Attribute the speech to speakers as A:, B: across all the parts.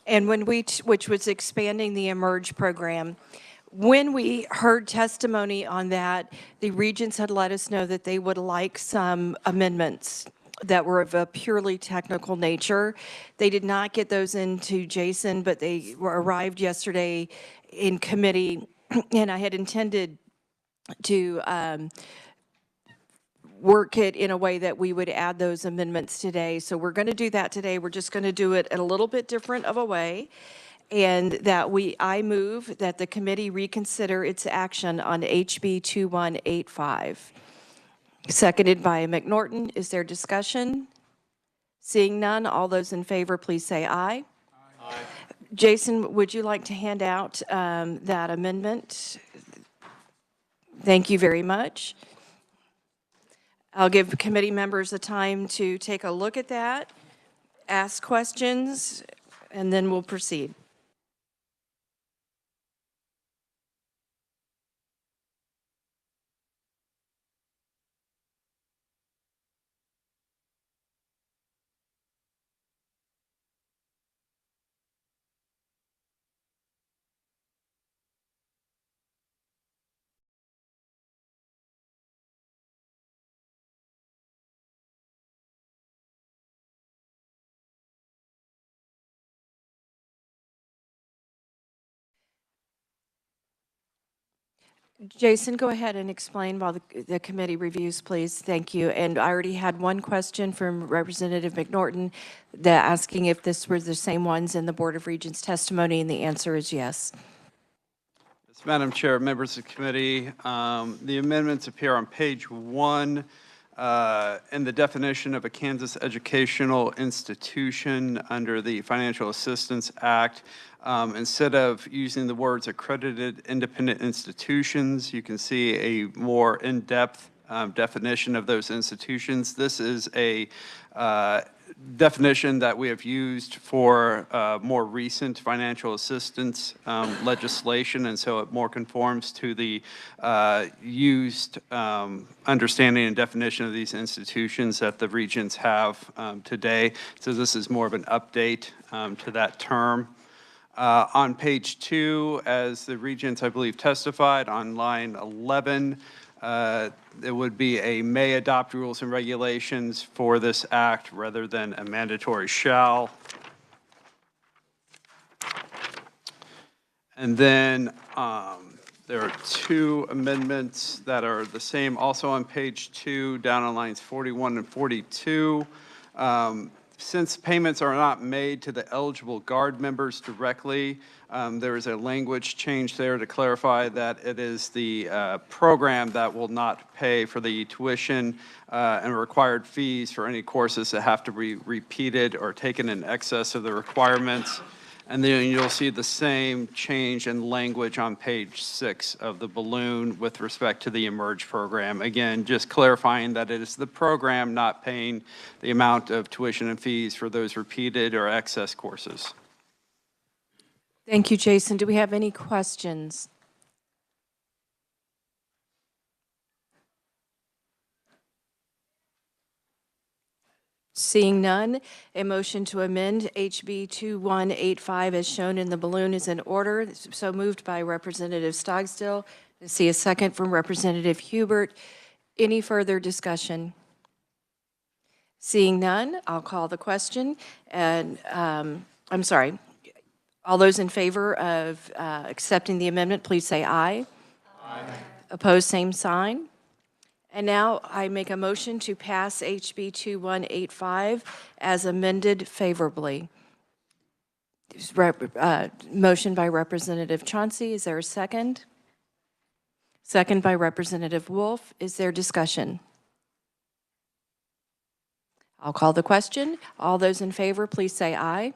A: and which was expanding the Emerge program. When we heard testimony on that, the regents had let us know that they would like some amendments that were of a purely technical nature. They did not get those into Jason, but they arrived yesterday in committee, and I had intended to work it in a way that we would add those amendments today. So we're going to do that today. We're just going to do it in a little bit different of a way. And that I move that the committee reconsider its action on HB 2185. Seconded by McNorton. Is there discussion? Seeing none, all those in favor, please say aye. Aye. Jason, would you like to hand out that amendment? Thank you very much. I'll give committee members the time to take a look at that, ask questions, and then we'll proceed. Jason, go ahead and explain while the committee reviews, please. Thank you. And I already had one question from Representative McNorton asking if this were the same ones in the Board of Regents testimony, and the answer is yes.
B: Yes, Madam Chair, members of the committee, the amendments appear on page 1 in the definition of a Kansas educational institution under the Financial Assistance Act. Instead of using the words accredited independent institutions, you can see a more in-depth definition of those institutions. This is a definition that we have used for more recent financial assistance legislation, and so it more conforms to the used understanding and definition of these institutions that the regents have today. So this is more of an update to that term. On page 2, as the regents, I believe, testified on line 11, it would be a may adopt rules and regulations for this act rather than a mandatory shall. And then there are 2 amendments that are the same, also on page 2, down on lines 41 and 42. Since payments are not made to the eligible Guard members directly, there is a language change there to clarify that it is the program that will not pay for the tuition and required fees for any courses that have to be repeated or taken in excess of the requirements. And then you'll see the same change in language on page 6 of the balloon with respect to the Emerge program. Again, just clarifying that it is the program not paying the amount of tuition and fees for those repeated or excess courses.
A: Thank you, Jason. Do we have any questions? Seeing none, a motion to amend HB 2185 as shown in the balloon is in order. So moved by Representative Stogsdill. I see a second from Representative Hubert. Any further discussion? Seeing none, I'll call the question. And I'm sorry. All those in favor of accepting the amendment, please say aye. Aye. Opposed, same sign. And now I make a motion to pass HB 2185 as amended favorably. Motion by Representative Chauncey. Is there a second? Second by Representative Wolf. Is there discussion? I'll call the question. All those in favor, please say aye.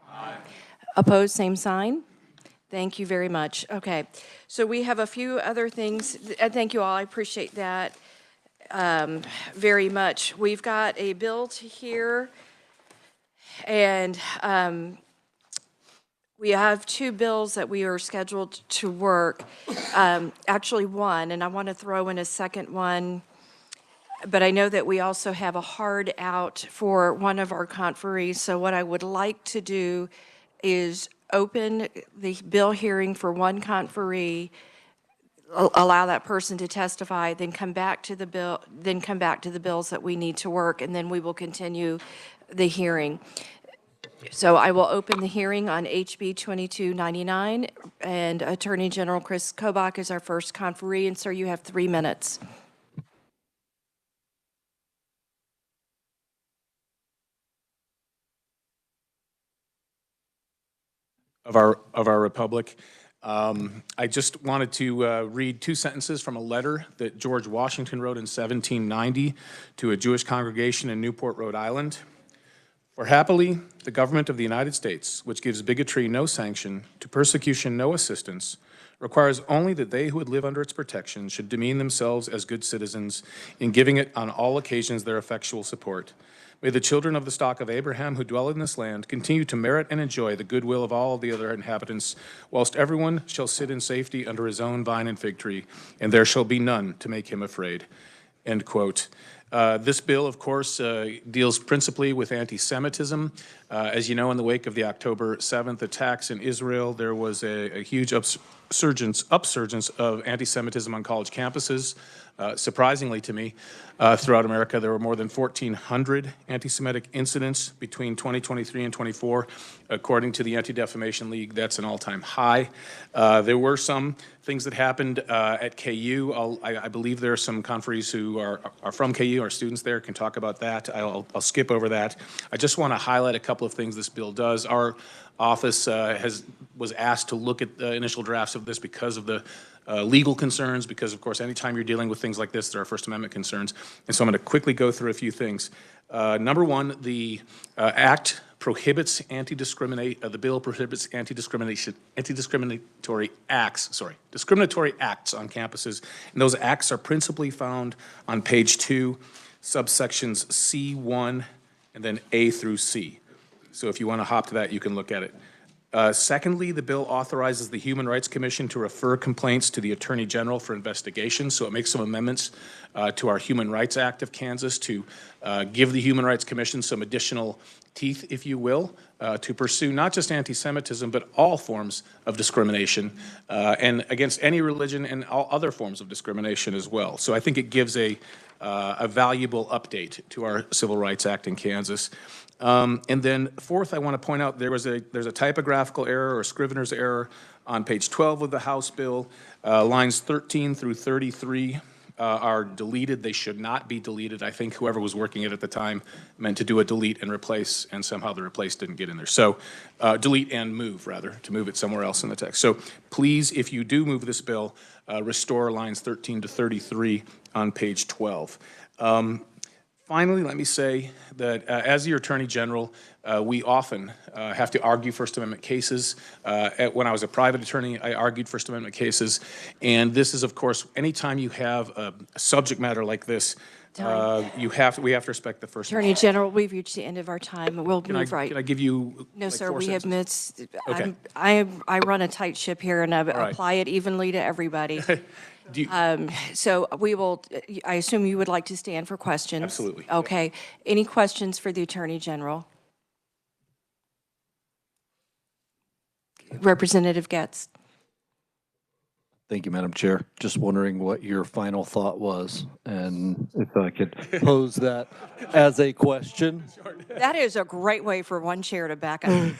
A: Aye. Opposed, same sign. Thank you very much. Okay, so we have a few other things. Thank you all. I appreciate that very much. We've got a bill to hear, and we have 2 bills that we are scheduled to work. Actually, one, and I want to throw in a second one, but I know that we also have a hard out for one of our conferees. So what I would like to do is open the bill hearing for one conferee, allow that person to testify, then come back to the bill, then come back to the bills that we need to work, and then we will continue the hearing. So I will open the hearing on HB 2299, and Attorney General Chris Kobach is our first conferee, and sir, you have 3 minutes.
C: Of our republic. I just wanted to read 2 sentences from a letter that George Washington wrote in 1790 to a Jewish congregation in Newport, Rhode Island. For happily, the government of the United States, which gives bigotry no sanction, to persecution no assistance, requires only that they who would live under its protection should demean themselves as good citizens in giving it on all occasions their effectual support. May the children of the stock of Abraham who dwell in this land continue to merit and enjoy the goodwill of all the other inhabitants, whilst everyone shall sit in safety under his own vine and fig tree, and there shall be none to make him afraid. End quote. This bill, of course, deals principally with anti-Semitism. As you know, in the wake of the October 7th attacks in Israel, there was a huge upsurgence of anti-Semitism on college campuses. Surprisingly to me, throughout America, there were more than 1,400 anti-Semitic incidents between 2023 and 24. According to the Anti-Defamation League, that's an all-time high. There were some things that happened at KU. I believe there are some conferees who are from KU, our students there, can talk about that. I'll skip over that. I just want to highlight a couple of things this bill does. Our office was asked to look at the initial drafts of this because of the legal concerns, because, of course, anytime you're dealing with things like this, there are First Amendment concerns. And so I'm going to quickly go through a few things. Number one, the act prohibits the bill prohibits discriminatory acts on campuses. And those acts are principally found on page 2, subsections C1, and then A through C. So if you want to hop to that, you can look at it. Secondly, the bill authorizes the Human Rights Commission to refer complaints to the Attorney General for investigation. So it makes some amendments to our Human Rights Act of Kansas to give the Human Rights Commission some additional teeth, if you will, to pursue not just anti-Semitism, but all forms of discrimination and against any religion and all other forms of discrimination as well. So I think it gives a valuable update to our Civil Rights Act in Kansas. And then fourth, I want to point out there's a typographical error or scrivener's error on page 12 of the House bill. Lines 13 through 33 are deleted. They should not be deleted. I think whoever was working it at the time meant to do a delete and replace, and somehow the replace didn't get in there. So delete and move, rather, to move it somewhere else in the text. So please, if you do move this bill, restore lines 13 to 33 on page 12. Finally, let me say that as your Attorney General, we often have to argue First Amendment cases. When I was a private attorney, I argued First Amendment cases. And this is, of course, anytime you have a subject matter like this, we have to respect the First Amendment.
A: Attorney General, we've reached the end of our time. We'll move right.
C: Can I give you
A: No,
C: like
A: sir,
C: 4
A: we have
C: sentences?
A: missed.
C: Okay.
A: I run a tight ship here, and I
C: right.
A: apply it evenly to everybody. So we will, I assume you would like to stand for questions?
C: Absolutely.
A: Okay. Any questions for the Attorney General? Representative Getz.
D: Thank you, Madam Chair. Just wondering what your final thought was, and if I could pose that as a question.
A: That is a great way for one chair to back up.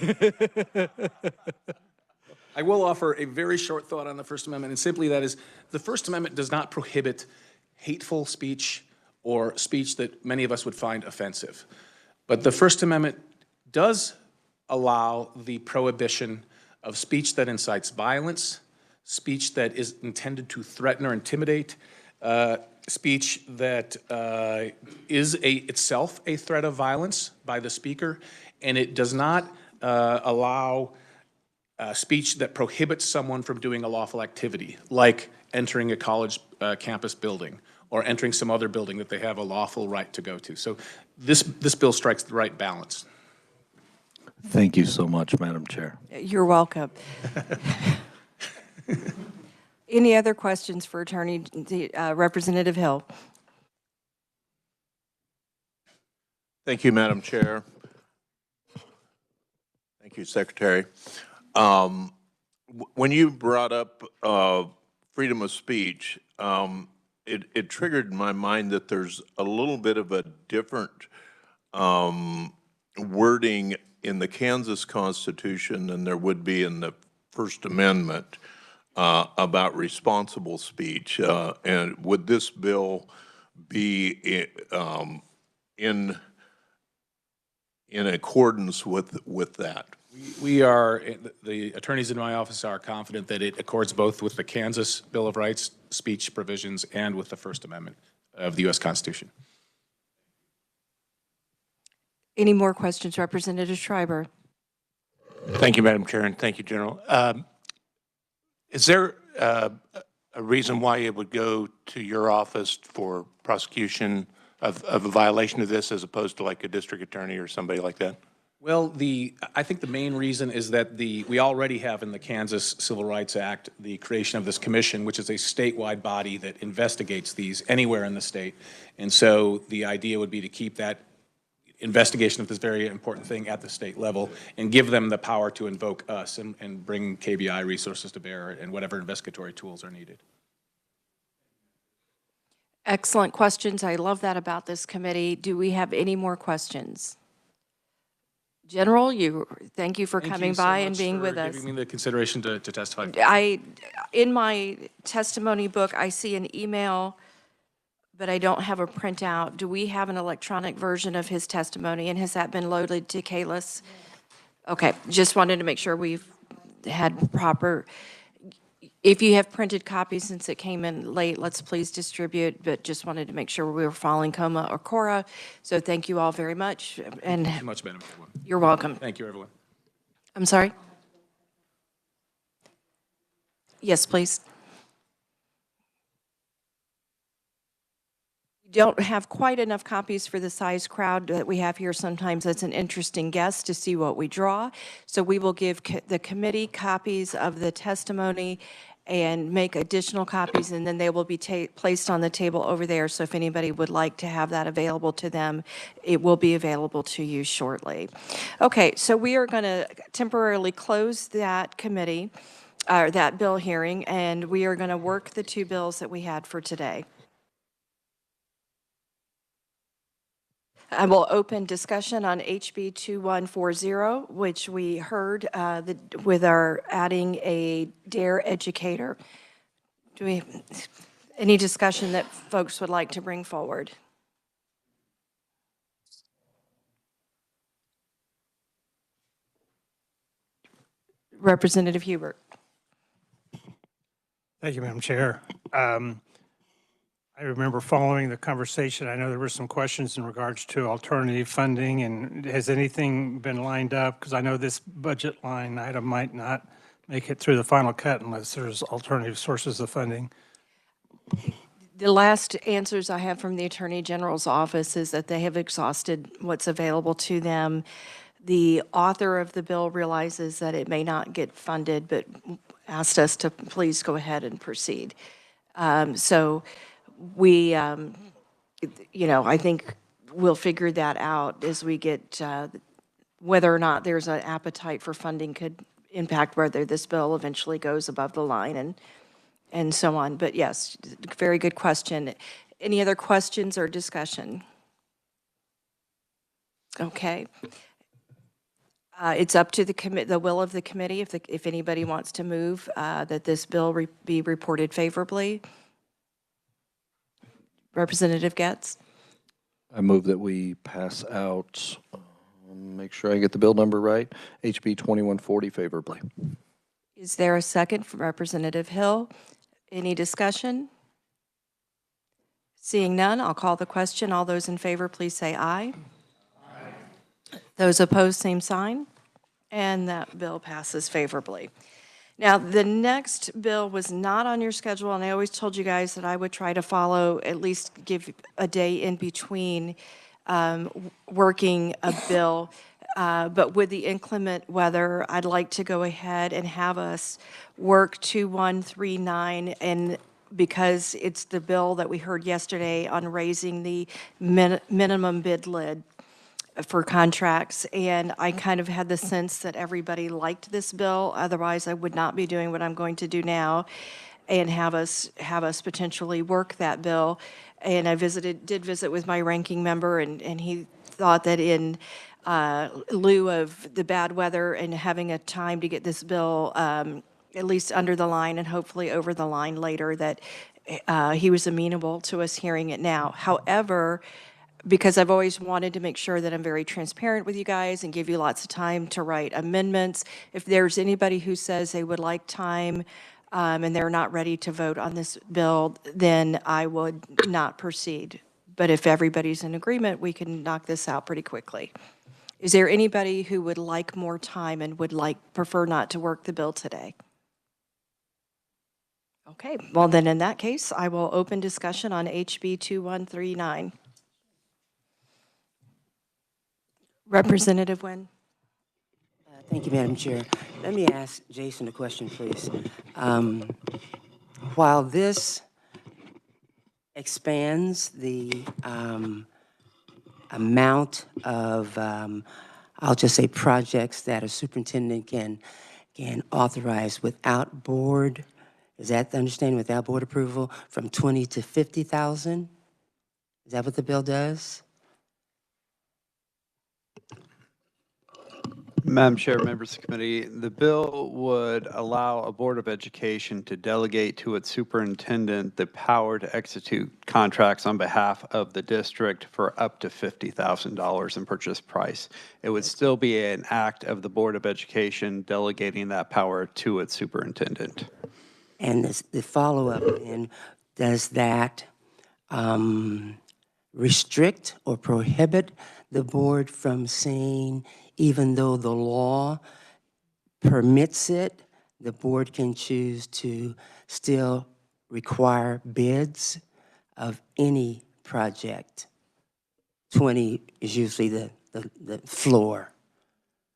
C: I will offer a very short thought on the First Amendment, and simply that is, the First Amendment does not prohibit hateful speech or speech that many of us would find offensive. But the First Amendment does allow the prohibition of speech that incites violence, speech that is intended to threaten or intimidate, speech that is itself a threat of violence by the speaker, and it does not allow speech that prohibits someone from doing a lawful activity, like entering a college campus building or entering some other building that they have a lawful right to go to. So this bill strikes the right balance.
D: Thank you so much, Madam Chair.
A: You're welcome. Any other questions for Representative Hill?
E: Thank you, Madam Chair. Thank you, Secretary. When you brought up freedom of speech, it triggered in my mind that there's a little bit of a different wording in the Kansas Constitution than there would be in the First Amendment about responsible speech. And would this bill be in accordance with that?
C: We are, the attorneys in my office are confident that it accords both with the Kansas Bill of Rights speech provisions and with the First Amendment of the U.S. Constitution.
A: Any more questions, Representative Schreiber?
F: Thank you, Madam Chair, and thank you, General. Is there a reason why it would go to your office for prosecution of a violation of this as opposed to like a district attorney or somebody like that?
C: Well, I think the main reason is that we already have in the Kansas Civil Rights Act the creation of this commission, which is a statewide body that investigates these anywhere in the state. And so the idea would be to keep that investigation of this very important thing at the state level and give them the power to invoke us and bring KBI resources to bear and whatever investigatory tools are needed.
A: Excellent questions. I love that about this committee. Do we have any more questions? General, thank you for coming by and being with us.
C: Giving me the consideration to testify.
A: In my testimony book, I see an email, but I don't have a printout. Do we have an electronic version of his testimony, and has that been loaded to KLIS? Okay, just wanted to make sure we've had proper. If you have printed copies, since it came in late, let's please distribute, but just wanted to make sure we were following COMA or CORA. So thank you all very much. And
C: Thank you much, Madam Chairwoman.
A: You're welcome.
C: Thank you, everyone.
A: I'm sorry? Yes, please. Don't have quite enough copies for the size crowd that we have here. Sometimes it's an interesting guess to see what we draw. So we will give the committee copies of the testimony and make additional copies, and then they will be placed on the table over there. So if anybody would like to have that available to them, it will be available to you shortly. Okay, so we are going to temporarily close that committee, or that bill hearing, and we are going to work the two bills that we had for today. I will open discussion on HB 2140, which we heard with our adding a DARE educator. Do we any discussion that folks would like to bring forward? Representative Hubert.
G: Thank you, Madam Chair. I remember following the conversation. I know there were some questions in regards to alternative funding, and has anything been lined up? Because I know this budget line item might not make it through the final cut unless there's alternative sources of funding.
A: The last answers I have from the Attorney General's office is that they have exhausted what's available to them. The author of the bill realizes that it may not get funded, but asked us to please go ahead and proceed. So we, I think we'll figure that out as we get whether or not there's an appetite for funding could impact whether this bill eventually goes above the line and so on. But yes, very good question. Any other questions or discussion? Okay. It's up to the will of the committee if anybody wants to move that this bill be reported favorably. Representative Getz?
D: I move that we pass out, make sure I get the bill number right, HB 2140 favorably.
A: Is there a second for Representative Hill? Any discussion? Seeing none, I'll call the question. All those in favor, please say aye. Aye. Those opposed, same sign. And that bill passes favorably. Now, the next bill was not on your schedule, and I always told you guys that I would try to follow, at least give a day in between working a bill. But with the inclement weather, I'd like to go ahead and have us work 2139, and because it's the bill that we heard yesterday on raising the minimum bid lid. for contracts, and I kind of had the sense that everybody liked this bill. Otherwise, I would not be doing what I'm going to do now and have us potentially work that bill. And I did visit with my ranking member, and he thought that in lieu of the bad weather and having a time to get this bill at least under the line and hopefully over the line later, that he was amenable to us hearing it now. However, because I've always wanted to make sure that I'm very transparent with you guys and give you lots of time to write amendments. If there's anybody who says they would like time and they're not ready to vote on this bill, then I would not proceed. But if everybody's in agreement, we can knock this out pretty quickly. Is there anybody who would like more time and would prefer not to work the bill today? Okay, well then in that case, I will open discussion on HB 2139. Representative Nguyen.
H: Thank you, Madam Chair. Let me ask Jason a question, please. While this expands the amount of, I'll just say, projects that a superintendent can authorize without board, is that the understanding, without board approval, from 20 to 50,000? Is that what the bill does?
B: Madam Chair, members of the committee, the bill would allow a Board of Education to delegate to its superintendent the power to execute contracts on behalf of the district for up to $50,000 in purchase price. It would still be an act of the Board of Education delegating that power to its superintendent.
H: And the follow-up, then, does that restrict or prohibit the board from saying, even though the law permits it, the board can choose to still require bids of any project? 20 is usually the floor.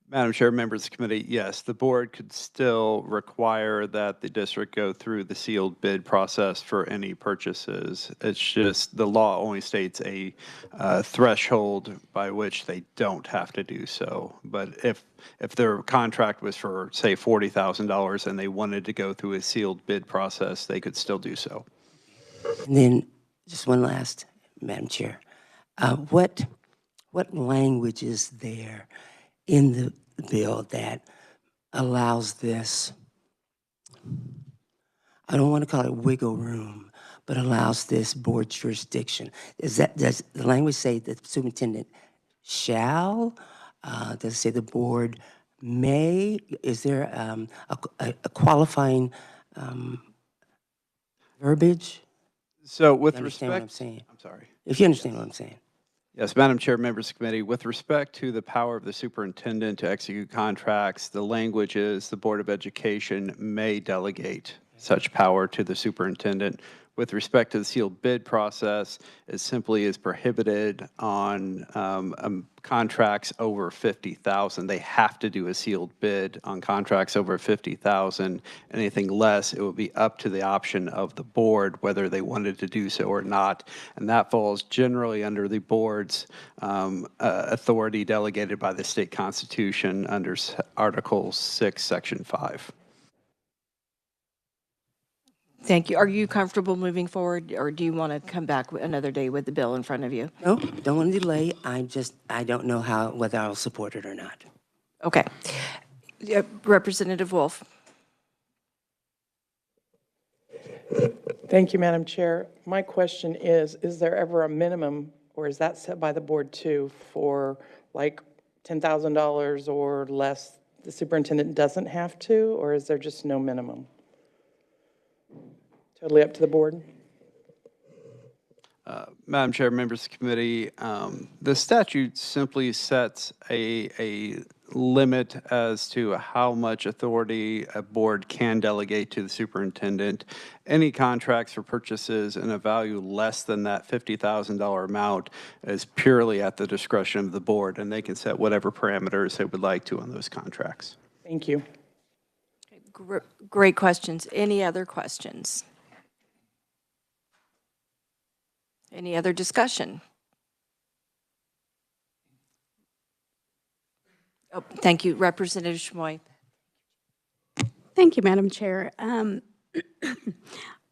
B: Madam Chair, members of the committee, yes, the board could still require that the district go through the sealed bid process for any purchases. It's just the law only states a threshold by which they don't have to do so. But if their contract was for, say, $40,000 and they wanted to go through a sealed bid process, they could still do so.
H: And then just one last, Madam Chair. What language is there in the bill that allows this, I don't want to call it wiggle room, but allows this board jurisdiction? Does the language say that the superintendent shall? Does it say the board may? Is there a qualifying verbiage?
B: So with
H: You understand what I'm
B: respect,
H: saying?
B: I'm sorry.
H: If you understand what I'm saying.
B: Yes, Madam Chair, members of the committee, with respect to the power of the superintendent to execute contracts, the language is the Board of Education may delegate such power to the superintendent. With respect to the sealed bid process, it simply is prohibited on contracts over 50,000. They have to do a sealed bid on contracts over 50,000. Anything less, it would be up to the option of the board whether they wanted to do so or not. And that falls generally under the board's authority delegated by the state constitution under Article 6, Section 5.
A: Thank you. Are you comfortable moving forward, or do you want to come back another day with the bill in front of you?
H: No, don't want to delay. I don't know whether I'll support it or not.
A: Okay. Representative Wolf.
I: Thank you, Madam Chair. My question is there ever a minimum, or is that set by the board too, for like $10,000 or less? The superintendent doesn't have to, or is there just no minimum? Totally up to the board.
B: Madam Chair, members of the committee, the statute simply sets a limit as to how much authority a board can delegate to the superintendent. Any contracts for purchases in a value less than that $50,000 amount is purely at the discretion of the board, and they can set whatever parameters they would like to on those contracts.
I: Thank you.
A: Great questions. Any other questions? Any other discussion? Oh, thank you. Representative Schmoy.
J: Thank you, Madam Chair. I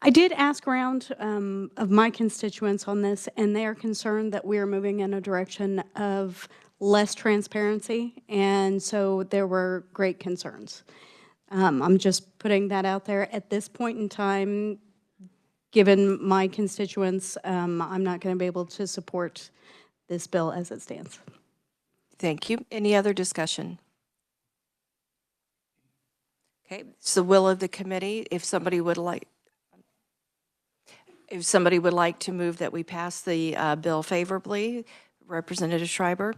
J: did ask around of my constituents on this, and they are concerned that we are moving in a direction of less transparency, and so there were great concerns. I'm just putting that out there. At this point in time, given my constituents, I'm not going to be able to support this bill as it stands.
A: Thank you. Any other discussion? Okay, it's the will of the committee. If somebody would like to move that we pass the bill favorably, Representative Schreiber.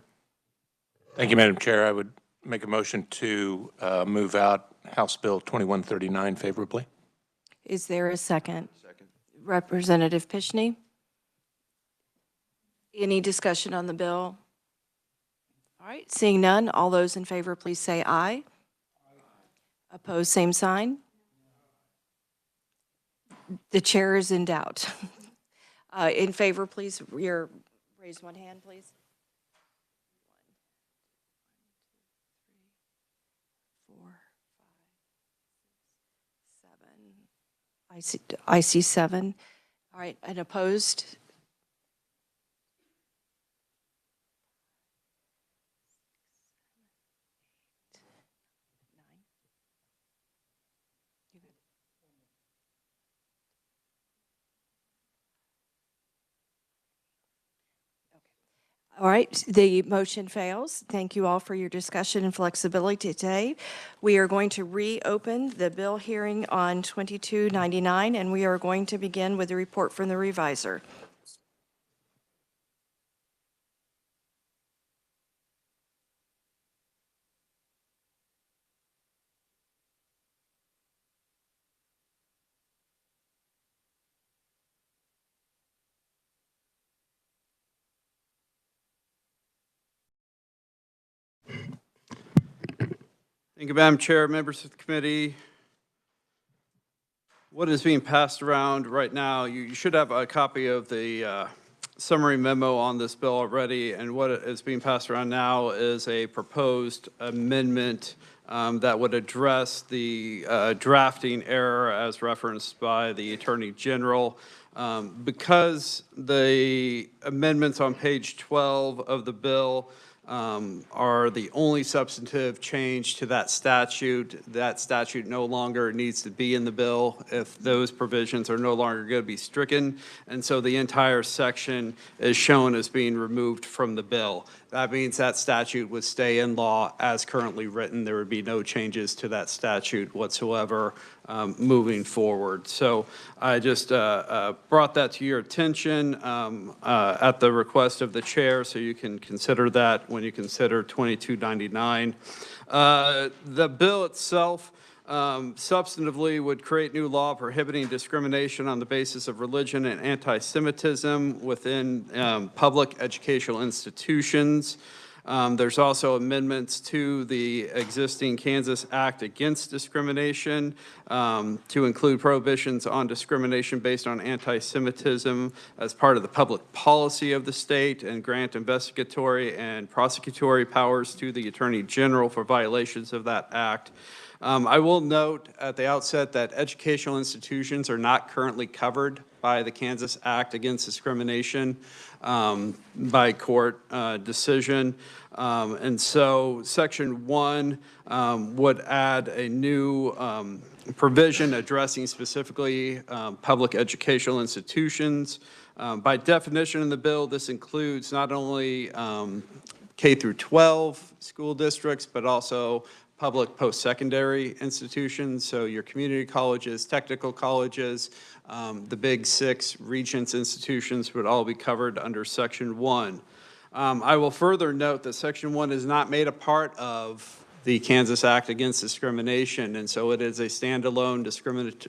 F: Thank you, Madam Chair. I would make a motion to move out House Bill 2139 favorably.
A: Is there a second? Second. Representative Pishney. Any discussion on the bill? All right, seeing none, all those in favor, please say aye. Opposed, same sign. The chair is in doubt. In favor, please, raise one hand, please. 1, 2, 3, 4, 5, 6, 7. I see 7. All right, and opposed? All right, the motion fails. Thank you all for your discussion and flexibility today. We are going to reopen the bill hearing on 2299, and we are going to begin with a report from the reviser.
B: Thank you, Madam Chair, members of the committee. What is being passed around right now, you should have a copy of the summary memo on this bill already, and what is being passed around now is a proposed amendment that would address the drafting error as referenced by the Attorney General. Because the amendments on page 12 of the bill are the only substantive change to that statute no longer needs to be in the bill if those provisions are no longer going to be stricken. And so the entire section is shown as being removed from the bill. That means that statute would stay in law as currently written. There would be no changes to that statute whatsoever moving forward. So I just brought that to your attention at the request of the chair, so you can consider that when you consider 2299. The bill itself substantively would create new law prohibiting discrimination on the basis of religion and anti-Semitism within public educational institutions. There's also amendments to the existing Kansas Act Against Discrimination to include prohibitions on discrimination based on anti-Semitism as part of the public policy of the state, and grant investigatory and prosecutory powers to the Attorney General for violations of that act. I will note at the outset that educational institutions are not currently covered by the Kansas Act Against Discrimination by court decision. And so Section 1 would add a new provision addressing specifically public educational institutions. By definition in the bill, this includes not only K through 12 school districts, but also public post-secondary institutions, so your community colleges, technical colleges, the big 6 Regents institutions would all be covered under Section 1. I will further note that Section 1 is not made a part of the Kansas Act Against Discrimination, and so it is a standalone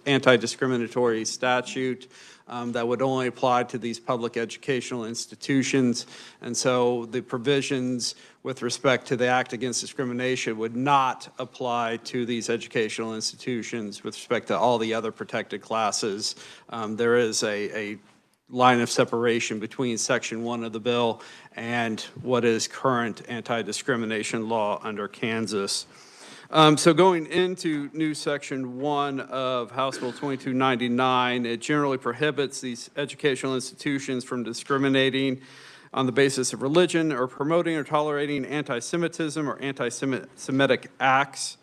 B: anti-discriminatory statute that would only apply to these public educational institutions. And so the provisions with respect to the Act Against Discrimination would not apply to these educational institutions with respect to all the other protected classes. There is a line of separation between Section 1 of the bill and what is current anti-discrimination law under Kansas. So going into new Section 1 of House Bill 2299, it generally prohibits these educational institutions from discriminating on the basis of religion or promoting or tolerating anti-Semitism or anti-Semitic acts.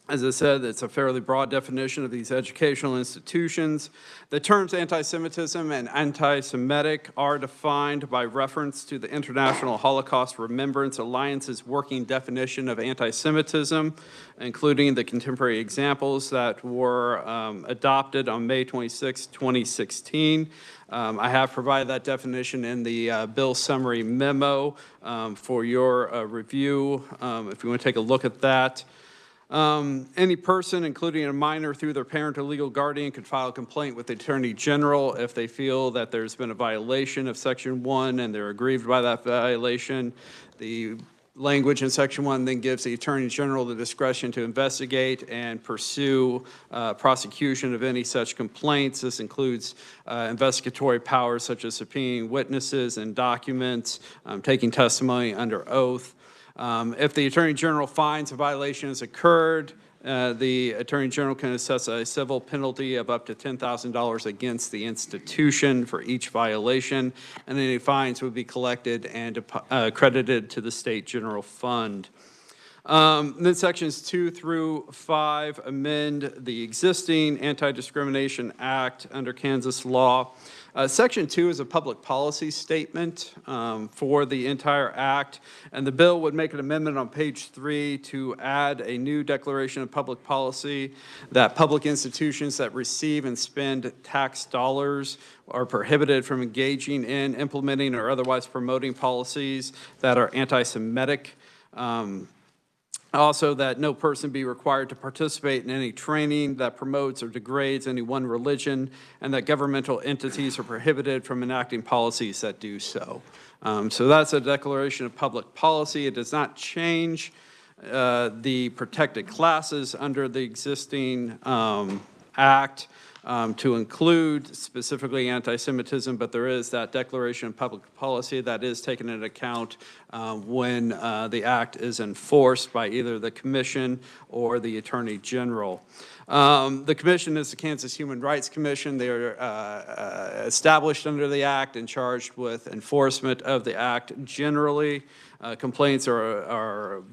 B: As I said, it's a fairly broad definition of these educational institutions. The terms anti-Semitism and anti-Semitic are defined by reference to the International Holocaust Remembrance Alliance's working definition of anti-Semitism, including the contemporary examples that were adopted on May 26, 2016. I have provided that definition in the bill summary memo for your review, if you want to take a look at that. Any person, including a minor through their parent or legal guardian, could file a complaint with the Attorney General if they feel that there's been a violation of Section 1 and they're aggrieved by that violation. The language in Section 1 then gives the Attorney General the discretion to investigate and pursue prosecution of any such complaints. This includes investigatory powers such as subpoenaing witnesses and documents, taking testimony under oath. If the Attorney General finds a violation has occurred, the Attorney General can assess a civil penalty of up to $10,000 against the institution for each violation, and any fines would be collected and credited to the State General Fund. Then sections 2 through 5 amend the existing Anti-Discrimination Act under Kansas law. Section 2 is a public policy statement for the entire act, and the bill would make an amendment on page 3 to add a new declaration of public policy that public institutions that receive and spend tax dollars are prohibited from engaging in, implementing, or otherwise promoting policies that are anti-Semitic. Also, that no person be required to participate in any training that promotes or degrades any one religion, and that governmental entities are prohibited from enacting policies that do so. So that's a declaration of public policy. It does not change the protected classes under the existing act to include specifically anti-Semitism, but there is that declaration of public policy that is taken into account when the act is enforced by either the Commission or the Attorney General. The Commission is the Kansas Human Rights Commission. They are established under the act and charged with enforcement of the act generally. Complaints are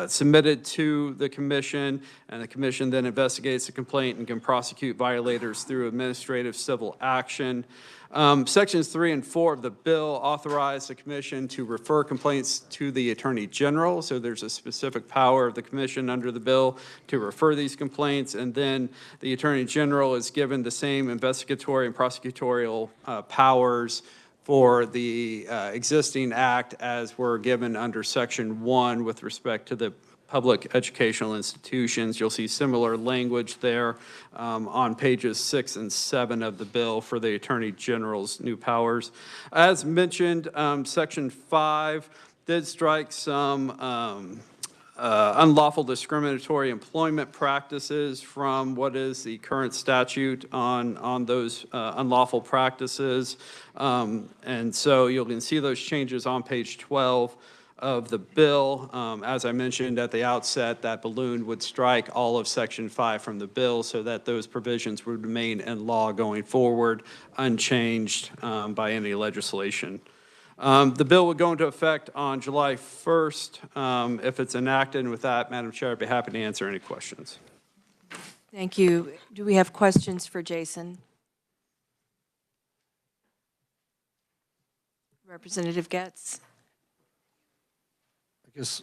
B: submitted to the Commission, and the Commission then investigates the complaint and can prosecute violators through administrative civil action. Sections 3 and 4 of the bill authorize the Commission to refer complaints to the Attorney General, so there's a specific power of the Commission under the bill to refer these complaints, and then the Attorney General is given the same investigatory and prosecutorial powers for the existing act as were given under Section 1 with respect to the public educational institutions. You'll see similar language there on pages 6 and 7 of the bill for the Attorney General's new powers. As mentioned, Section 5 did strike some unlawful discriminatory employment practices from what is the current statute on those unlawful practices. And so you can see those changes on page 12 of the bill. As I mentioned at the outset, that balloon would strike all of Section 5 from the bill so that those provisions would remain in law going forward, unchanged by any legislation. The bill would go into effect on July 1st if it's enacted. And with that, Madam Chair, I'd be happy to answer any questions.
A: Thank you. Do we have questions for Jason? Representative Getz.
D: I guess,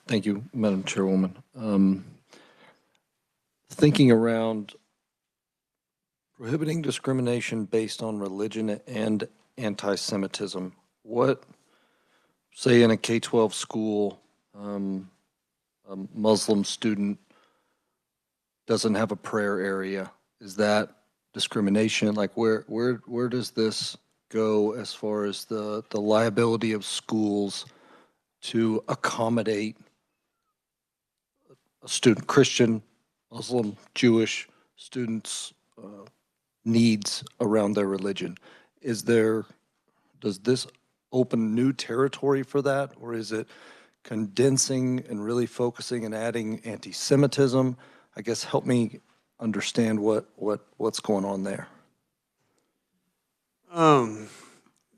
D: thank you, Madam Chairwoman. Thinking around prohibiting discrimination based on religion and anti-Semitism, what, say in a K-12 school, a Muslim student doesn't have a prayer area, is that discrimination? Like where does this go as far as the liability of schools to accommodate a student, Christian, Muslim, Jewish students, needs around their religion. Does this open new territory for that, or is it condensing and really focusing and adding anti-Semitism? I guess help me understand what's going on there.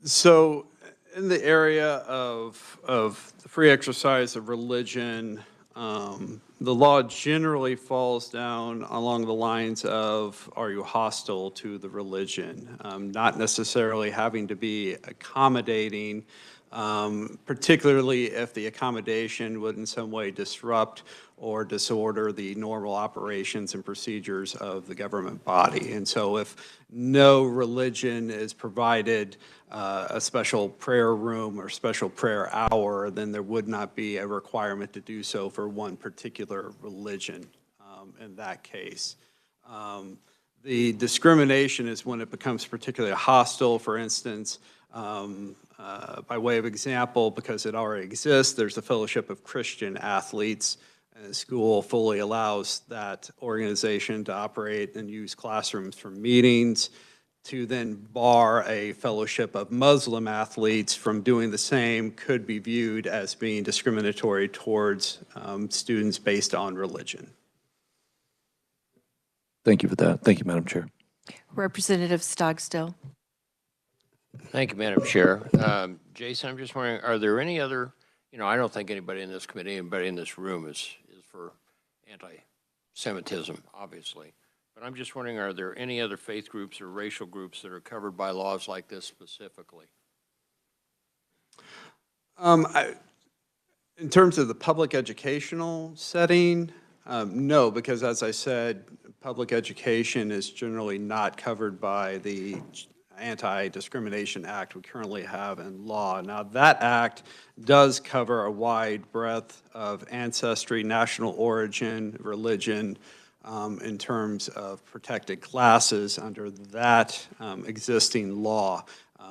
B: So in the area of the free exercise of religion, the law generally falls down along the lines of, are you hostile to the religion? Not necessarily having to be accommodating, particularly if the accommodation would in some way disrupt or disorder the normal operations and procedures of the government body. And so if no religion is provided a special prayer room or special prayer hour, then there would not be a requirement to do so for one particular religion in that case. The discrimination is when it becomes particularly hostile. For instance, by way of example, because it already exists, there's the Fellowship of Christian Athletes. And the school fully allows that organization to operate and use classrooms for meetings. To then bar a Fellowship of Muslim Athletes from doing the same could be viewed as being discriminatory towards students based on religion.
D: Thank you for that. Thank you, Madam Chair.
A: Representative Stogsdill.
K: Thank you, Madam Chair. Jason, I'm just wondering, are there any other, I don't think anybody in this committee, anybody in this room is for anti-Semitism, obviously. But I'm just wondering, are there any other faith groups or racial groups that are covered by laws like this specifically?
B: In terms of the public educational setting, no, because as I said, public education is generally not covered by the Anti-Discrimination Act we currently have in law. Now, that act does cover a wide breadth of ancestry, national origin, religion, in terms of protected classes under that existing law,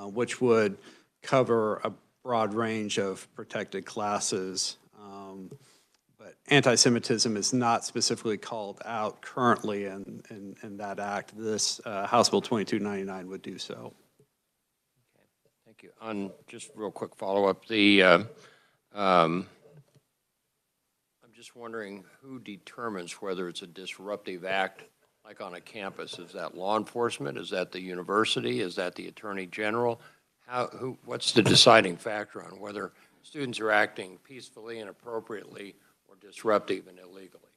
B: which would cover a broad range of protected classes. But anti-Semitism is not specifically called out currently in that act. This House Bill 2299 would do so.
K: Okay, thank you. On just real quick follow-up, I'm just wondering who determines whether it's a disruptive act, like on a campus. Is that law enforcement? Is that the university? Is that the Attorney General? What's the deciding factor on whether students are acting peacefully and appropriately or disruptive and illegally?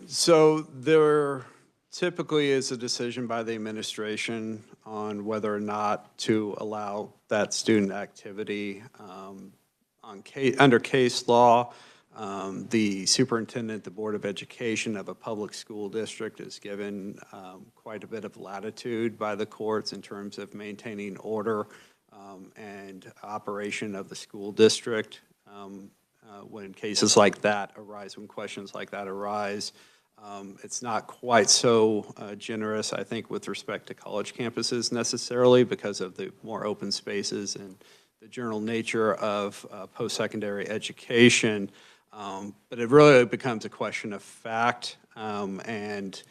B: So there typically is a decision by the administration on whether or not to allow that student activity. Under case law, the superintendent, the Board of Education of a public school district is given quite a bit of latitude by the courts in terms of maintaining order and operation of the school district. When cases like that arise, when questions like that arise, it's not quite so generous, I think, with respect to college campuses necessarily because of the more open spaces and the general nature of post-secondary education. But it really becomes a question of fact, and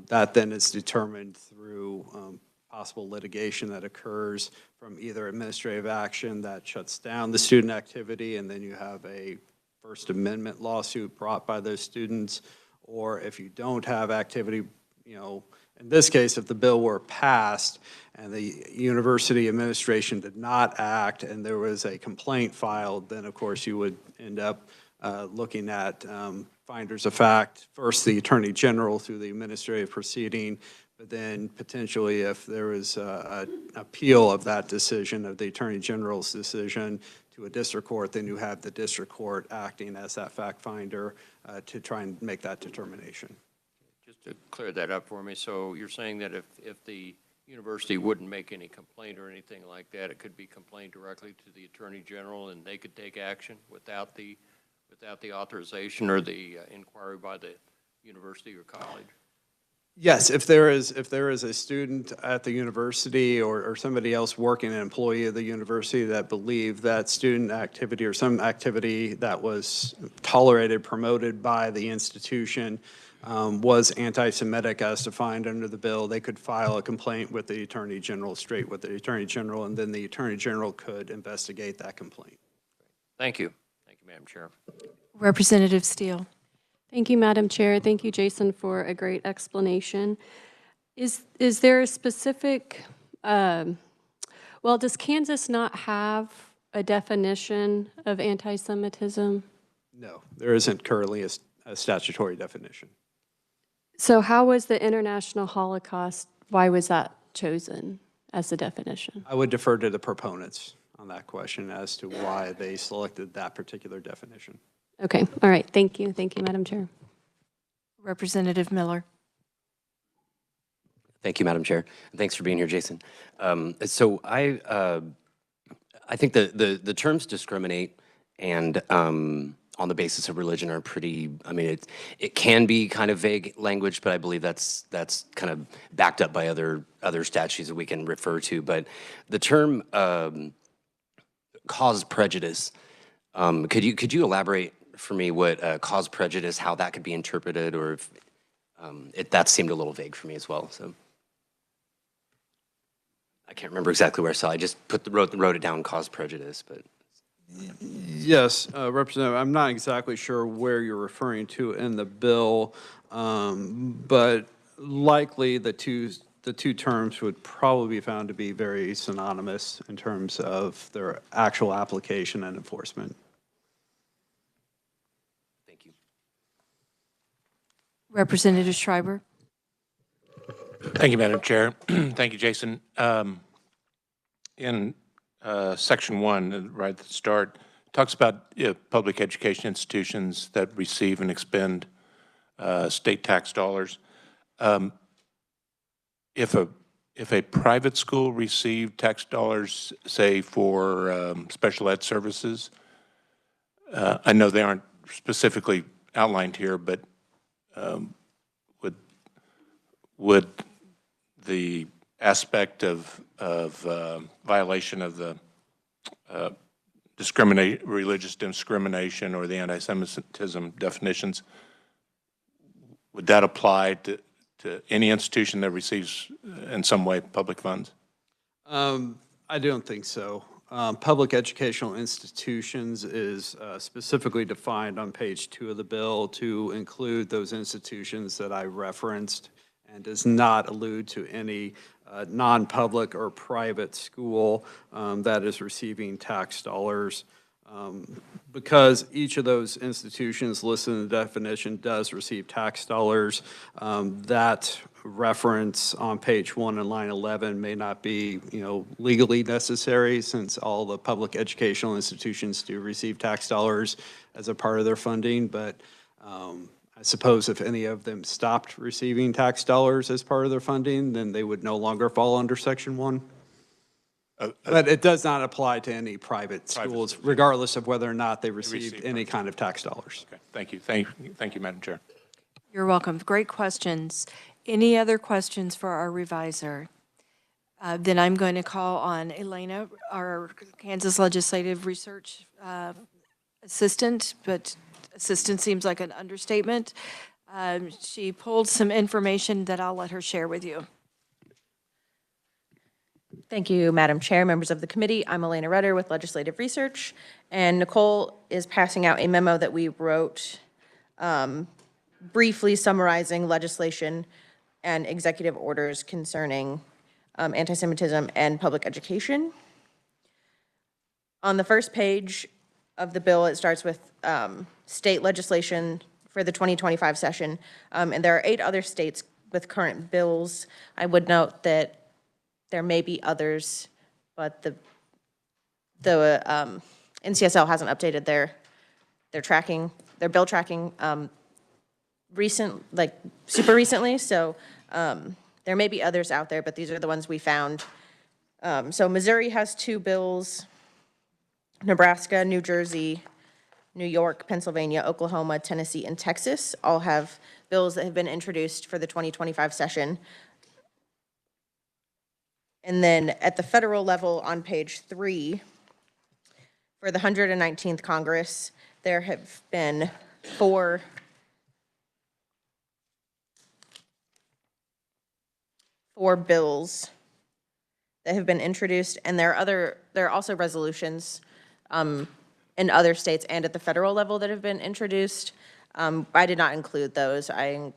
B: that then is determined through possible litigation that occurs from either administrative action that shuts down the student activity, and then you have a First Amendment lawsuit brought by those students, or if you don't have activity, in this case, if the bill were passed and the university administration did not act and there was a complaint filed, then of course you would end up looking at finders of fact, first the Attorney General through the administrative proceeding, but then potentially if there was an appeal of that decision, of the Attorney General's decision to a district court, then you have the district court acting as that fact finder to try and make that determination.
K: Just to clear that up for me, so you're saying that if the university wouldn't make any complaint or anything like that, it could be complained directly to the Attorney General and they could take action without the authorization or the inquiry by the university or college?
B: Yes, if there is a student at the university or somebody else working, an employee of the university that believe that student activity or some activity that was tolerated, promoted by the institution was anti-Semitic as defined under the bill, they could file a complaint with the Attorney General, straight with the Attorney General, and then the Attorney General could investigate that complaint.
K: Thank you. Thank you, Madam Chair.
A: Representative Steele.
L: Thank you, Madam Chair. Thank you, Jason, for a great explanation. Is there a specific, well, does Kansas not have a definition of anti-Semitism?
B: No, there isn't currently a statutory definition.
L: So how was the International Holocaust, why was that chosen as the definition?
B: I would defer to the proponents on that question as to why they selected that particular definition.
L: Okay, all right, thank you. Thank you, Madam Chair.
A: Representative Miller.
M: Thank you, Madam Chair. And thanks for being here, Jason. So I think the terms discriminate and on the basis of religion are pretty, I mean, it can be kind of vague language, but I believe that's kind of backed up by other statutes that we can refer to. But the term cause prejudice, could you elaborate for me what cause prejudice, how that could be interpreted, or if that seemed a little vague for me as well. So I can't remember exactly where I saw. I just wrote it down, cause prejudice, but.
B: Yes, Representative, I'm not exactly sure where you're referring to in the bill, but likely the two terms would probably be found to be very synonymous in terms of their actual application and enforcement.
M: Thank you.
A: Representative Schreiber.
F: Thank you, Madam Chair. Thank you, Jason. In Section 1, right at the start, talks about public education institutions that receive and expend state tax dollars. If a private school received tax dollars, say for special ed services, I know they aren't specifically outlined here, but would the aspect of violation of the religious discrimination or the anti-Semitism definitions, would that apply to any institution that receives in some way public funds?
B: I don't think so. Public educational institutions is specifically defined on page 2 of the bill to include those institutions that I referenced, and does not allude to any non-public or private school that is receiving tax dollars. Because each of those institutions listed in the definition does receive tax dollars, that reference on page 1 in line 11 may not be, legally necessary, since all the public educational institutions do receive tax dollars as a part of their funding. But I suppose if any of them stopped receiving tax dollars as part of their funding, then they would no longer fall under Section 1. But it does not apply to any private schools, regardless of whether or not they received any kind of tax dollars.
F: Okay, thank you. Thank you, Madam Chair.
A: You're welcome. Great questions. Any other questions for our reviser? Then I'm going to call on Elena, our Kansas Legislative Research Assistant, but assistant seems like an understatement. She pulled some information that I'll let her share with you.
N: Thank you, Madam Chair, members of the committee. I'm Elena Rudder with Legislative Research, and Nicole is passing out a memo that we wrote briefly summarizing legislation and executive orders concerning anti-Semitism and public education. On the first page of the bill, it starts with state legislation for the 2025 session, and there are 8 other states with current bills. I would note that there may be others, but the NCSL hasn't updated their bill tracking super recently. So there may be others out there, but these are the ones we found. So Missouri has 2 bills. Nebraska, New Jersey, New York, Pennsylvania, Oklahoma, Tennessee, and Texas all have bills that have been introduced for the 2025 session. And then at the federal level on page 3, for the 119th Congress, there have been four bills that have been introduced, and there are also resolutions in other states and at the federal level that have been introduced. I did not include those. I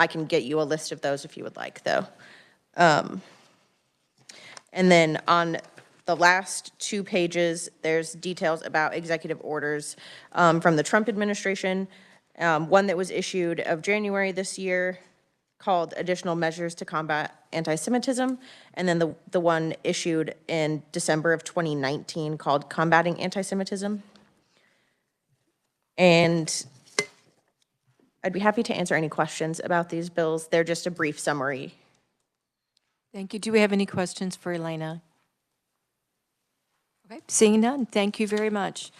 N: can get you a list of those if you would like, though. And then on the last 2 pages, there's details about executive orders from the Trump administration. One that was issued of January this year called Additional Measures to Combat Anti-Semitism, and then the one issued in December of 2019 called Combating Anti-Semitism. And I'd be happy to answer any questions about these bills. They're just a brief summary.
A: Thank you. Do we have any questions for Elena? Okay, seeing none, thank you very much.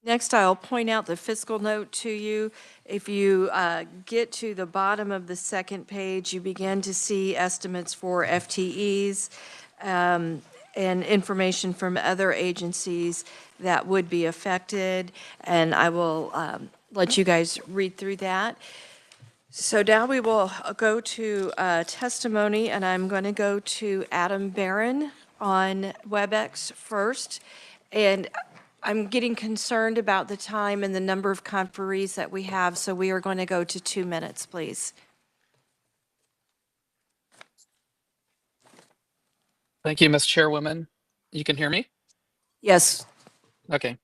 A: Next, I'll point out the fiscal note to you. If you get to the bottom of the second page, you begin to see estimates for FTEs and information from other agencies that would be affected, and I will let you guys read through that. So now we will go to testimony, and I'm going to go to Adam Barron on WebEx first. And I'm getting concerned about the time and the number of conferees that we have, so we are going to go to 2 minutes, please.
O: Thank you, Ms. Chairwoman. You can hear me?
A: Yes.
O: Okay.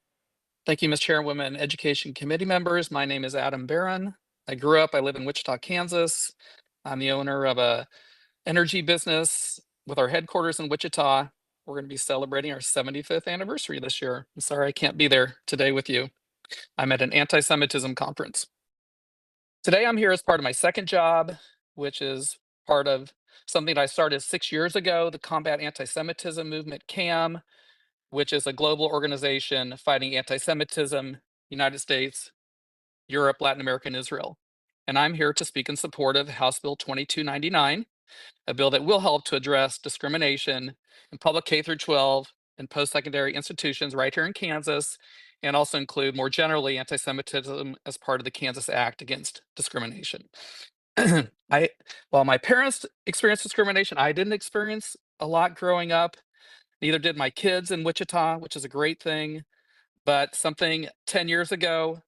O: Thank you, Ms. Chairwoman, Education Committee members. My name is Adam Barron. I live in Wichita, Kansas. I'm the owner of a energy business with our headquarters in Wichita. We're going to be celebrating our 75th anniversary this year. I'm sorry I can't be there today with you. I'm at an anti-Semitism conference. Today I'm here as part of my second job, which is part of something that I started 6 years ago, the Combat Anti-Semitism Movement, CAM, which is a global organization fighting anti-Semitism, United States, Europe, Latin America, and Israel. And I'm here to speak in support of House Bill 2299, a bill that will help to address discrimination in public K through 12 and post-secondary institutions right here in Kansas, and also include more generally anti-Semitism as part of the Kansas Act Against Discrimination. While my parents experienced discrimination, I didn't experience a lot growing up. Neither did my kids in Wichita, which is a great thing. But something 10 years ago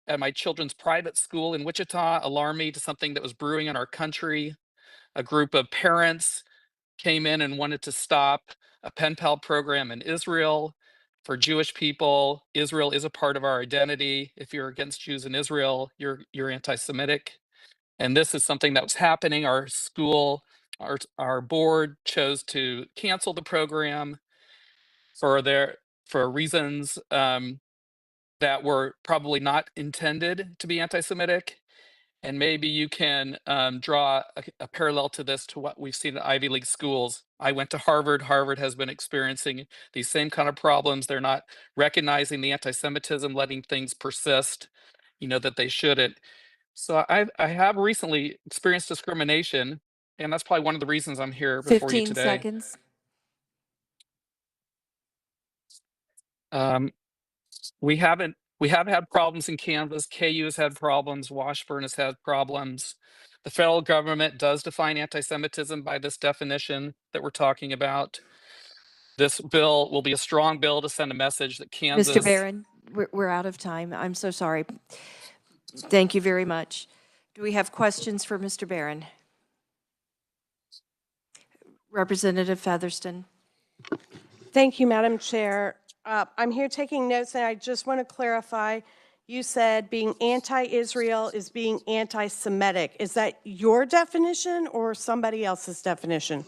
O: at my children's private school in Wichita alarmed me to something that was brewing in our country. A group of parents came in and wanted to stop a pen pal program in Israel for Jewish people. Israel is a part of our identity. If you're against Jews in Israel, you're anti-Semitic. And this is something that was happening. Our school, our board chose to cancel the program for reasons that were probably not intended to be anti-Semitic. And maybe you can draw a parallel to this to what we've seen in Ivy League schools. I went to Harvard. Harvard has been experiencing these same kind of problems. They're not recognizing the anti-Semitism, letting things persist, that they shouldn't. So I have recently experienced discrimination, and that's probably one of the reasons I'm here before you
A: 15
O: today.
A: seconds.
O: We have had problems in Kansas. KU has had problems. Washburn has had problems. The federal government does define anti-Semitism by this definition that we're talking about. This bill will be a strong bill to send a message that Kansas.
A: Mr. Barron, we're out of time. I'm so sorry. Thank you very much. Do we have questions for Mr. Barron? Representative Featherston.
P: Thank you, Madam Chair. I'm here taking notes, and I just want to clarify. You said being anti-Israel is being anti-Semitic. Is that your definition or somebody else's definition?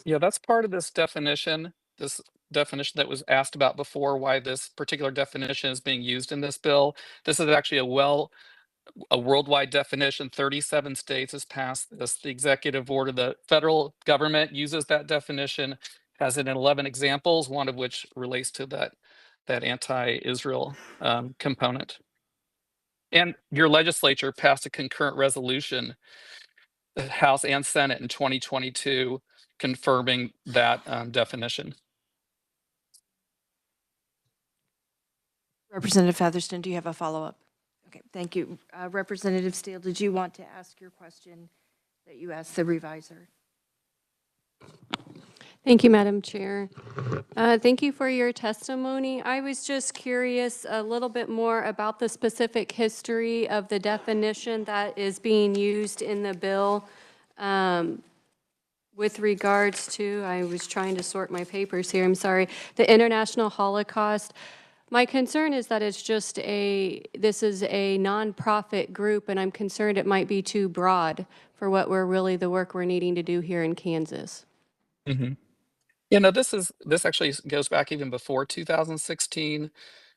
O: Yeah, that's part of this definition that was asked about before, why this particular definition is being used in this bill. This is actually a worldwide definition. 37 states has passed this. The executive order, the federal government uses that definition, has it in 11 examples, one of which relates to that anti-Israel component. And your legislature passed a concurrent resolution, the House and Senate in 2022, confirming that definition.
A: Representative Featherston, do you have a follow-up? Okay, thank you. Representative Steele, did you want to ask your question that you asked the reviser?
L: Thank you, Madam Chair. Thank you for your testimony. I was just curious a little bit more about the specific history of the definition that is being used in the bill with regards to, I was trying to sort my papers here, I'm sorry, the International Holocaust. My concern is that it's just this is a nonprofit group, and I'm concerned it might be too broad for what the work we're needing to do here in Kansas.
O: Mm-hmm. This actually goes back even before 2016.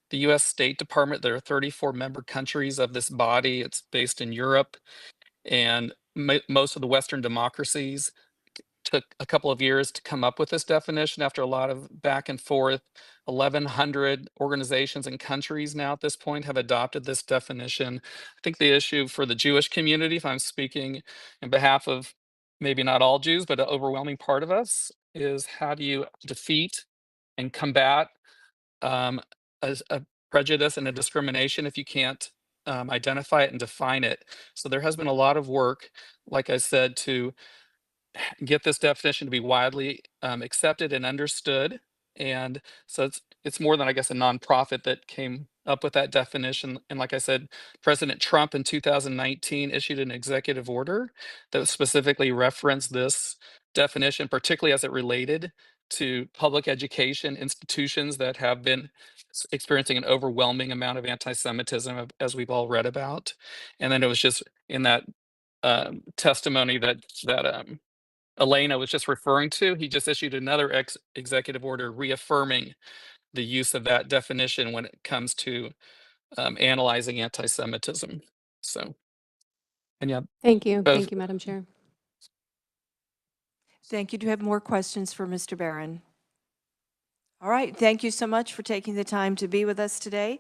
O: The U.S. State Department, there are 34 member countries of this body. It's based in Europe, and most of the Western democracies took a couple of years to come up with this definition after a lot of back and forth. 1,100 organizations and countries now at this point have adopted this definition. I think the issue for the Jewish community, if I'm speaking in behalf of maybe not all Jews, but an overwhelming part of us, is how do you defeat and combat a prejudice and a discrimination if you can't identify it and define it. So there has been a lot of work, like I said, to get this definition to be widely accepted and understood. And so it's more than, I guess, a nonprofit that came up with that definition. And like I said, President Trump in 2019 issued an executive order that specifically referenced this definition, particularly as it related to public education institutions that have been experiencing an overwhelming amount of anti-Semitism, as we've all read about. And then it was just in that testimony that Elena was just referring to, he just issued another executive order reaffirming the use of that definition when it comes to analyzing anti-Semitism. So, and yeah.
L: Thank you.
O: both-
L: Thank you, Madam Chair.
A: Thank you. Do you have more questions for Mr. Barron? All right, thank you so much for taking the time to be with us today.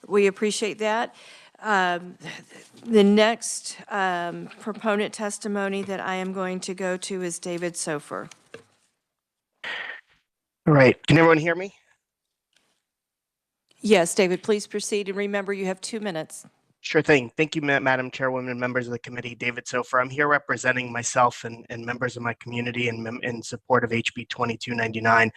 A: We appreciate that. The next proponent testimony that I am going to go to is David Sofer.
Q: All right, can everyone hear me?
A: Yes, David, please proceed, and remember you have 2 minutes.
Q: Sure thing. Thank you, Madam Chairwoman and members of the committee. David Sofer. I'm here representing myself and members of my community in support of HB 2299.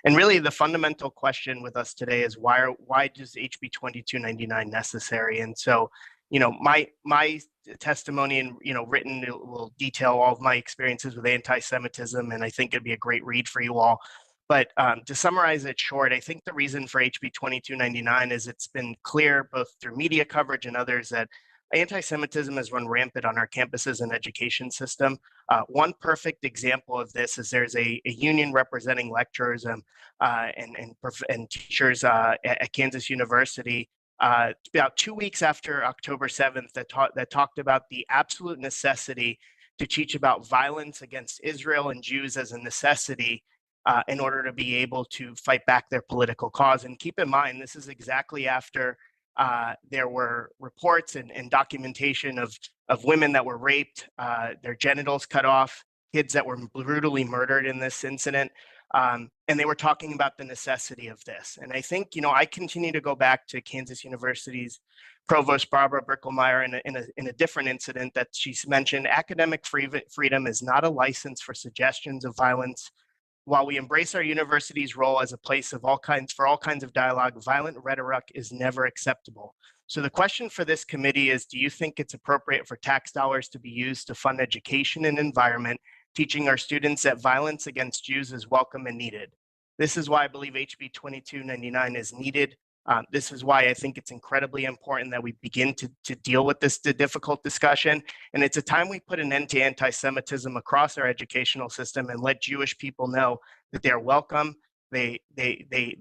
Q: And really, the fundamental question with us today is why does HB 2299 necessary? And so, my testimony and written will detail all of my experiences with anti-Semitism, and I think it'd be a great read for you all. But to summarize it short, I think the reason for HB 2299 is it's been clear both through media coverage and others that anti-Semitism has run rampant on our campuses and education system. One perfect example of this is there's a union representing lecturers and teachers at Kansas University about 2 weeks after October 7th that talked about the absolute necessity to teach about violence against Israel and Jews as a necessity in order to be able to fight back their political cause. And keep in mind, this is exactly after there were reports and documentation of women that were raped, their genitals cut off, kids that were brutally murdered in this incident. And they were talking about the necessity of this. And I think, I continue to go back to Kansas University's Provost Barbara Brickelmeyer in a different incident that she's mentioned. Academic freedom is not a license for suggestions of violence. While we embrace our university's role as a place of all kinds of dialogue, violent rhetoric is never acceptable. So the question for this committee is, do you think it's appropriate for tax dollars to be used to fund education and environment, teaching our students that violence against Jews is welcome and needed? This is why I believe HB 2299 is needed. This is why I think it's incredibly important that we begin to deal with this difficult discussion. And it's a time we put an end to anti-Semitism across our educational system and let Jewish people know that they are welcome, they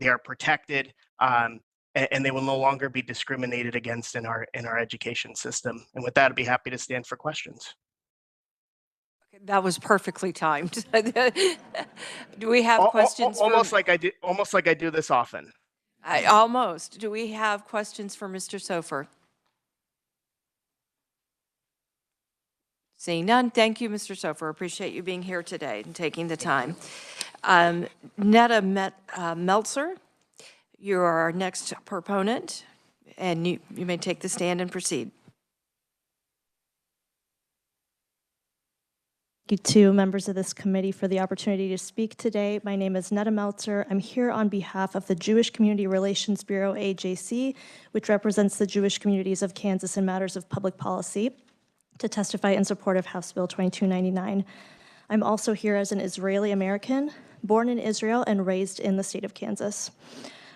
Q: are protected, and they will no longer be discriminated against in our education system. And with that, I'd be happy to stand for questions.
A: That was perfectly timed. Do we have questions?
Q: Almost like I do this often.
A: Almost. Do we have questions for Mr. Sofer? Seeing none, thank you, Mr. Sofer. Appreciate you being here today and taking the time. Netta Meltzer, you are our next proponent, and you may take the stand and proceed.
R: Thank you to members of this committee for the opportunity to speak today. My name is Netta Meltzer. I'm here on behalf of the Jewish Community Relations Bureau, AJC, which represents the Jewish communities of Kansas in matters of public policy, to testify in support of House Bill 2299. I'm also here as an Israeli American, born in Israel and raised in the state of Kansas.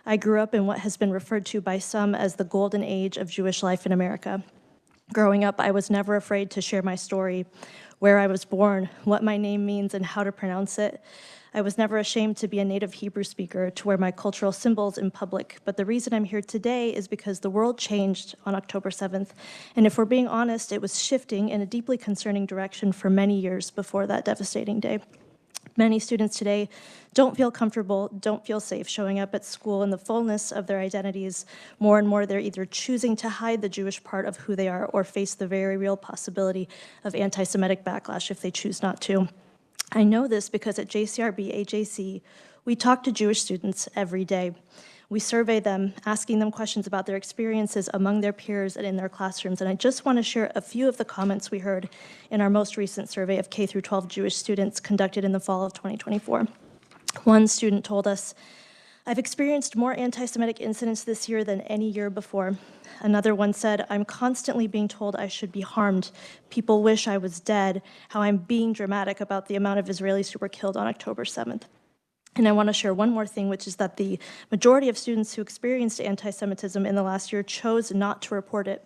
R: I grew up in what has been referred to by some as the golden age of Jewish life in America. Growing up, I was never afraid to share my story, where I was born, what my name means, and how to pronounce it. I was never ashamed to be a native Hebrew speaker, to wear my cultural symbols in public. But the reason I'm here today is because the world changed on October 7th. And if we're being honest, it was shifting in a deeply concerning direction for many years before that devastating day. Many students today don't feel comfortable, don't feel safe showing up at school in the fullness of their identities. More and more, they're either choosing to hide the Jewish part of who they are or face the very real possibility of anti-Semitic backlash if they choose not to. I know this because at JCRB AJC, we talk to Jewish students every day. We survey them, asking them questions about their experiences among their peers and in their classrooms. And I just want to share a few of the comments we heard in our most recent survey of K-12 Jewish students conducted in the fall of 2024. One student told us, "I've experienced more anti-Semitic incidents this year than any year before." Another one said, "I'm constantly being told I should be harmed. People wish I was dead, how I'm being dramatic about the amount of Israelis who were killed on October 7th. And I want to share one more thing, which is that the majority of students who experienced anti-Semitism in the last year chose not to report it.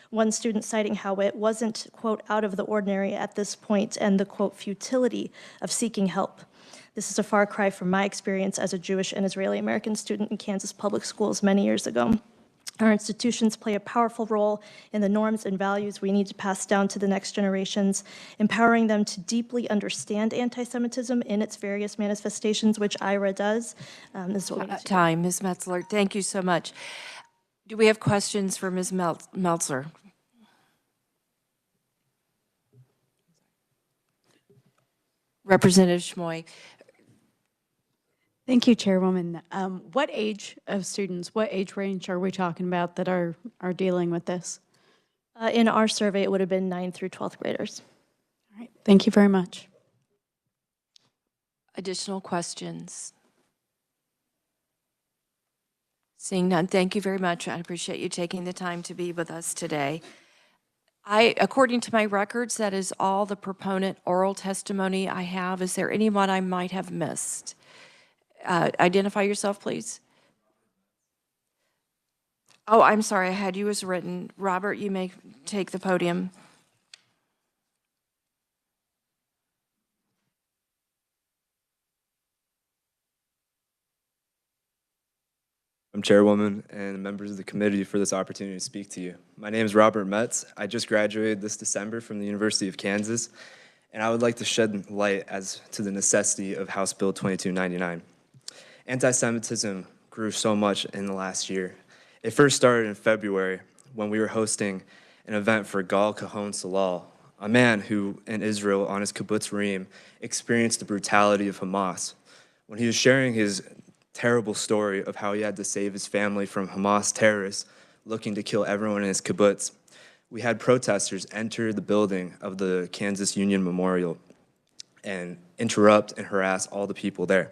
R: One student citing how it wasn't, quote, out of the ordinary at this point and the, quote, futility of seeking help. This is a far cry from my experience as a Jewish and Israeli American student in Kansas public schools many years ago. Our institutions play a powerful role in the norms and values we need to pass down to the next generations, empowering them to deeply understand anti-Semitism in its various manifestations, which IRA does. This is what we need to do.
A: Time, Ms. Metzler. Thank you so much. Do we have questions for Ms. Meltzer? Representative Schmoy.
J: Thank you, Chairwoman. What age of students, what age range are we talking about that are dealing with this?
R: In our survey, it would have been 9th through 12th graders.
J: All right, thank you very much.
A: Additional questions? Seeing none, thank you very much. I appreciate you taking the time to be with us today. According to my records, that is all the proponent oral testimony I have. Is there anyone I might have missed? Identify yourself, please. Oh, I'm sorry, I had you as written. Robert, you may take the podium.
S: I'm Chairwoman and members of the committee for this opportunity to speak to you. My name is Robert Metz. I just graduated this December from the University of Kansas, and I would like to shed light as to the necessity of House Bill 2299. Anti-Semitism grew so much in the last year. It first started in February when we were hosting an event for Gal Cajon Salal, a man who in Israel on his kibbutz Reem experienced the brutality of Hamas. When he was sharing his terrible story of how he had to save his family from Hamas terrorists looking to kill everyone in his kibbutz, we had protesters enter the building of the Kansas Union Memorial and interrupt and harass all the people there.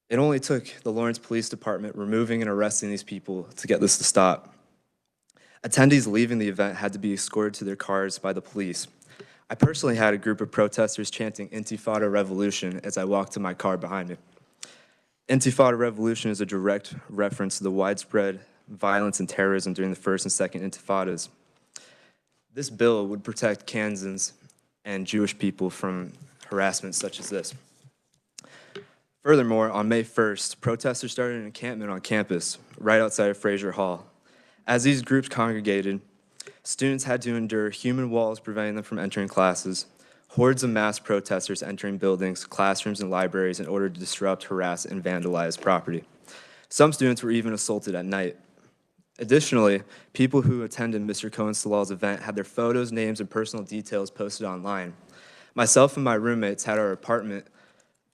S: It only took the Lawrence Police Department removing and arresting these people to get this to stop. Attendees leaving the event had to be escorted to their cars by the police. I personally had a group of protesters chanting Intifada Revolution as I walked to my car behind me. Intifada Revolution is a direct reference to the widespread violence and terrorism during the first and second Intifadas. This bill would protect Kansans and Jewish people from harassment such as this. Furthermore, on May 1st, protesters started an encampment on campus, right outside of Fraser Hall. As these groups congregated, students had to endure human walls preventing them from entering classes, hordes of mass protesters entering buildings, classrooms, and libraries in order to disrupt, harass, and vandalize property. Some students were even assaulted at night. Additionally, people who attended Mr. Cohen-Salal's event had their photos, names, and personal details posted online. Myself and my roommates had our apartment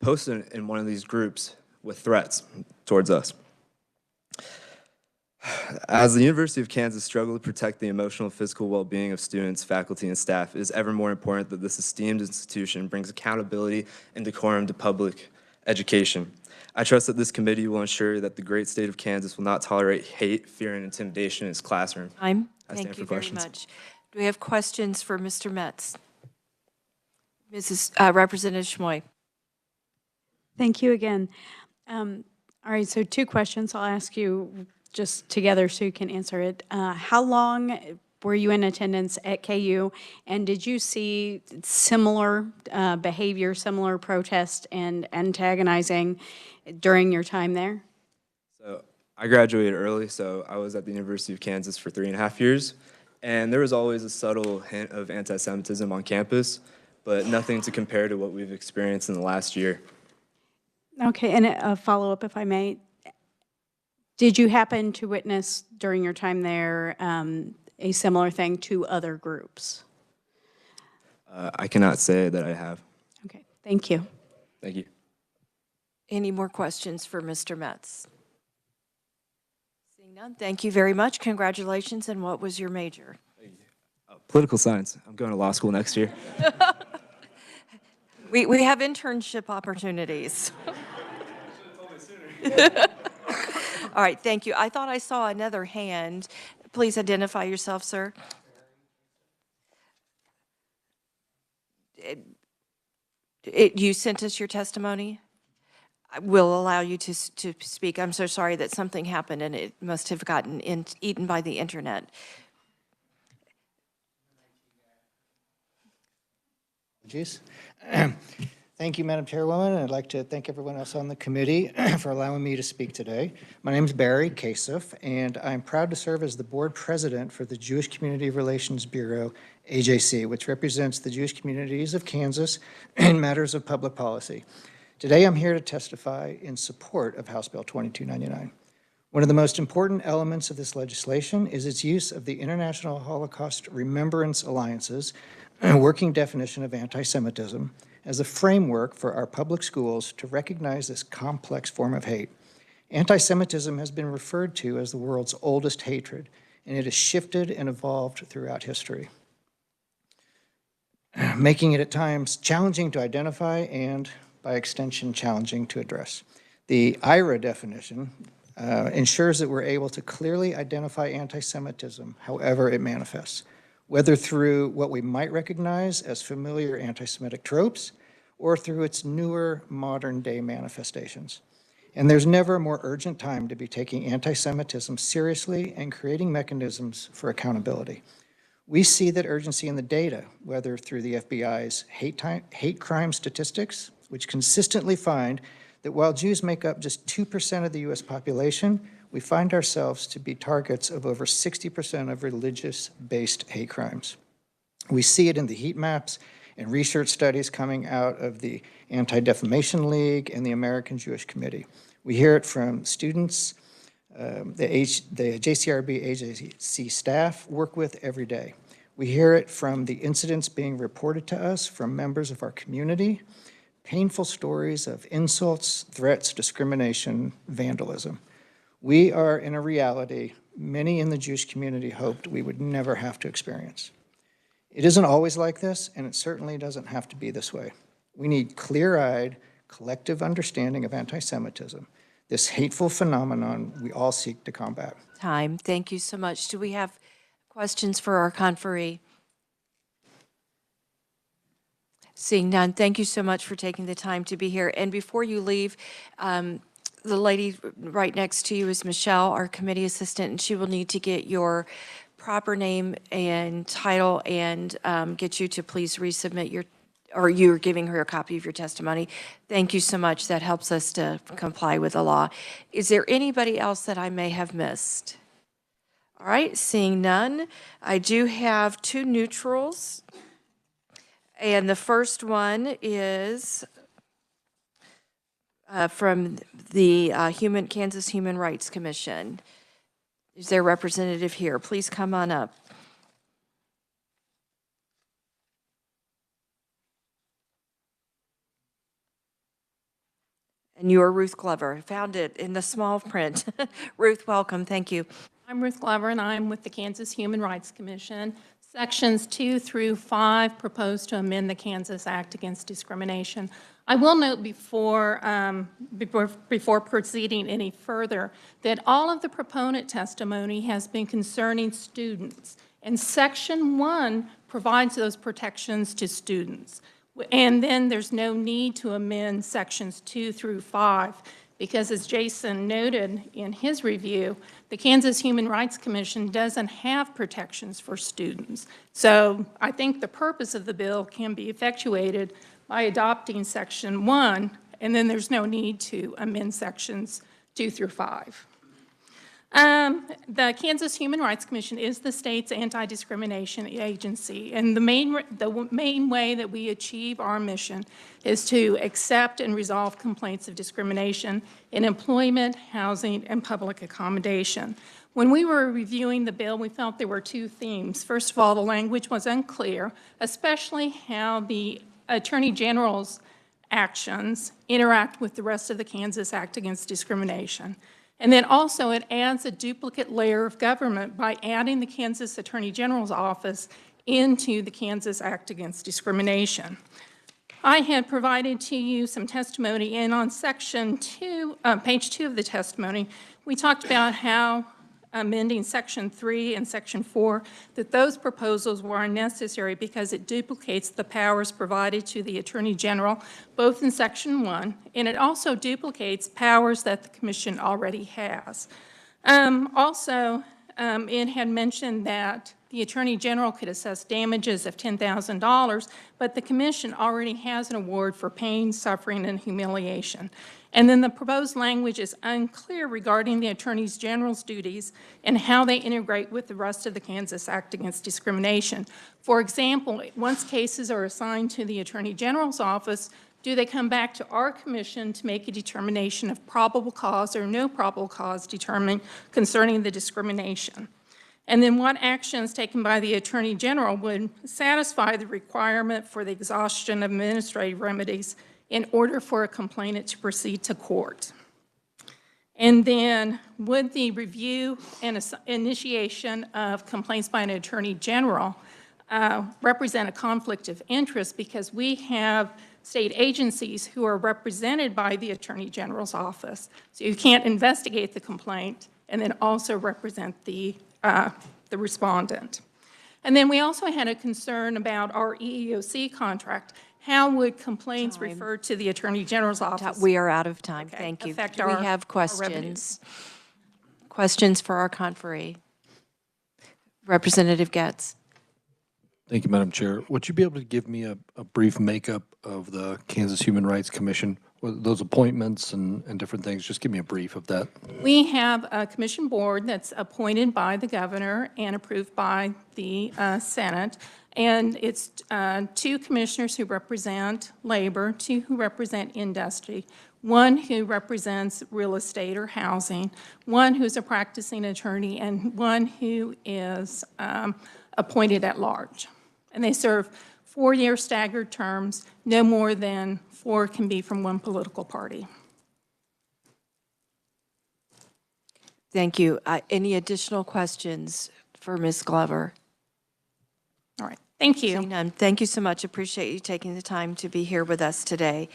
S: posted in one of these groups with threats towards us. As the University of Kansas struggles to protect the emotional and physical well-being of students, faculty, and staff, it is ever more important that this esteemed institution brings accountability and decorum to public education. I trust that this committee will ensure that the great state of Kansas will not tolerate hate, fear, and intimidation in its classroom.
A: Thank you very much. Do we have questions for Mr. Metz? Representative Schmoy.
J: Thank you again. All right, so 2 questions I'll ask you just together so you can answer it. How long were you in attendance at KU, and did you see similar behavior, similar protest and antagonizing during your time there?
S: So I graduated early, so I was at the University of Kansas for 3.5 years, and there was always a subtle hint of anti-Semitism on campus, but nothing to compare to what we've experienced in the last year.
J: Okay, and a follow-up, if I may. Did you happen to witness during your time there a similar thing to other groups?
S: I cannot say that I have.
J: Okay, thank you.
S: Thank you.
A: Any more questions for Mr. Metz? Seeing none, thank you very much. Congratulations, and what was your major?
S: Political science. I'm going to law school next year.
A: We have internship opportunities. All right, thank you. I thought I saw another hand. Please identify yourself, sir. You sent us your testimony? I will allow you to speak. I'm so sorry that something happened and it must have gotten eaten by the internet.
T: Thank you, Madam Chairwoman, and I'd like to thank everyone else on the committee for allowing me to speak today. My name is Barry Kasuf, and I'm proud to serve as the board president for the Jewish Community Relations Bureau, AJC, which represents the Jewish communities of Kansas in matters of public policy. Today, I'm here to testify in support of House Bill 2299. One of the most important elements of this legislation is its use of the International Holocaust Remembrance Alliance's working definition of anti-Semitism as a framework for our public schools to recognize this complex form of hate. Anti-Semitism has been referred to as the world's oldest hatred, and it has shifted and evolved throughout history, making it at times challenging to identify and, by extension, challenging to address. The IRA definition ensures that we're able to clearly identify anti-Semitism, however it manifests, whether through what we might recognize as familiar anti-Semitic tropes or through its newer modern-day manifestations. And there's never a more urgent time to be taking anti-Semitism seriously and creating mechanisms for accountability. We see that urgency in the data, whether through the FBI's hate crime statistics, which consistently find that while Jews make up just 2% of the US population, we find ourselves to be targets of over 60% of religious-based hate crimes. We see it in the heat maps and research studies coming out of the Anti-Defamation League and the American Jewish Committee. We hear it from students the JCRB AJC staff work with every day. We hear it from the incidents being reported to us from members of our community, painful stories of insults, threats, discrimination, vandalism. We are in a reality many in the Jewish community hoped we would never have to experience. It isn't always like this, and it certainly doesn't have to be this way. We need clear-eyed, collective understanding of anti-Semitism, this hateful phenomenon we all seek to combat.
A: Thank you so much. Do we have questions for our conferee? Seeing none, thank you so much for taking the time to be here. And before you leave, the lady right next to you is Michelle, our committee assistant, and she will need to get your proper name and title and get you to please resubmit your, or you're giving her a copy of your testimony. Thank you so much. That helps us to comply with the law. Is there anybody else that I may have missed? All right, seeing none, I do have 2 neutrals. And the first one is from the Kansas Human Rights Commission. Is there a representative here? Please come on up. And you are Ruth Glover. Found it in the small print. Ruth, welcome. Thank you.
U: I'm Ruth Glover, and I'm with the Kansas Human Rights Commission. Sections 2 through 5 propose to amend the Kansas Act Against Discrimination. I will note before proceeding any further that all of the proponent testimony has been concerning students, and Section 1 provides those protections to students. And then there's no need to amend Sections 2 through 5, because as Jason noted in his review, the Kansas Human Rights Commission doesn't have protections for students. So I think the purpose of the bill can be effectuated by adopting Section 1, and then there's no need to amend Sections 2 through 5. The Kansas Human Rights Commission is the state's anti-discrimination agency, and the main way that we achieve our mission is to accept and resolve complaints of discrimination in employment, housing, and public accommodation. When we were reviewing the bill, we felt there were two themes. First of all, the language was unclear, especially how the Attorney General's actions interact with the rest of the Kansas Act Against Discrimination. And then also it adds a duplicate layer of government by adding the Kansas Attorney General's office into the Kansas Act Against Discrimination. I had provided to you some testimony, and on Section 2, page 2 of the testimony, we talked about how amending Section 3 and Section 4, that those proposals were unnecessary because it duplicates the powers provided to the Attorney General, both in Section 1, and it also duplicates powers that the Commission already has. It had mentioned that the Attorney General could assess damages of $10,000, but the Commission already has an award for pain, suffering, and humiliation. And then the proposed language is unclear regarding the Attorney General's duties and how they integrate with the rest of the Kansas Act Against Discrimination. For example, once cases are assigned to the Attorney General's office, do they come back to our commission to make a determination of probable cause or no probable cause determined concerning the discrimination? And then what actions taken by the Attorney General would satisfy the requirement for the exhaustion of administrative remedies in order for a complainant to proceed to court? And then would the review and initiation of complaints by an Attorney General represent a conflict of interest, because we have state agencies who are represented by the Attorney General's office. So you can't investigate the complaint and then also represent the respondent. And then we also had a concern about our EEOC contract. How would complaints referred to the Attorney General's office?
A: We are out of time. Thank you. Do we have questions? Questions for our conferee? Representative Getz.
D: Thank you, Madam Chair. Would you be able to give me a brief makeup of the Kansas Human Rights Commission, those appointments and different things? Just give me a brief of that.
U: We have a commission board that's appointed by the governor and approved by the Senate. And it's 2 commissioners who represent labor, 2 who represent industry, 1 who represents real estate or housing, 1 who's a practicing attorney, and 1 who is appointed at large. And they serve 4-year staggered terms. No more than 4 can be from 1 political party.
A: Thank you. Any additional questions for Ms. Glover?
U: All right. Thank you.
A: Seeing none. Thank you so much. Appreciate you taking the time to be here with us today.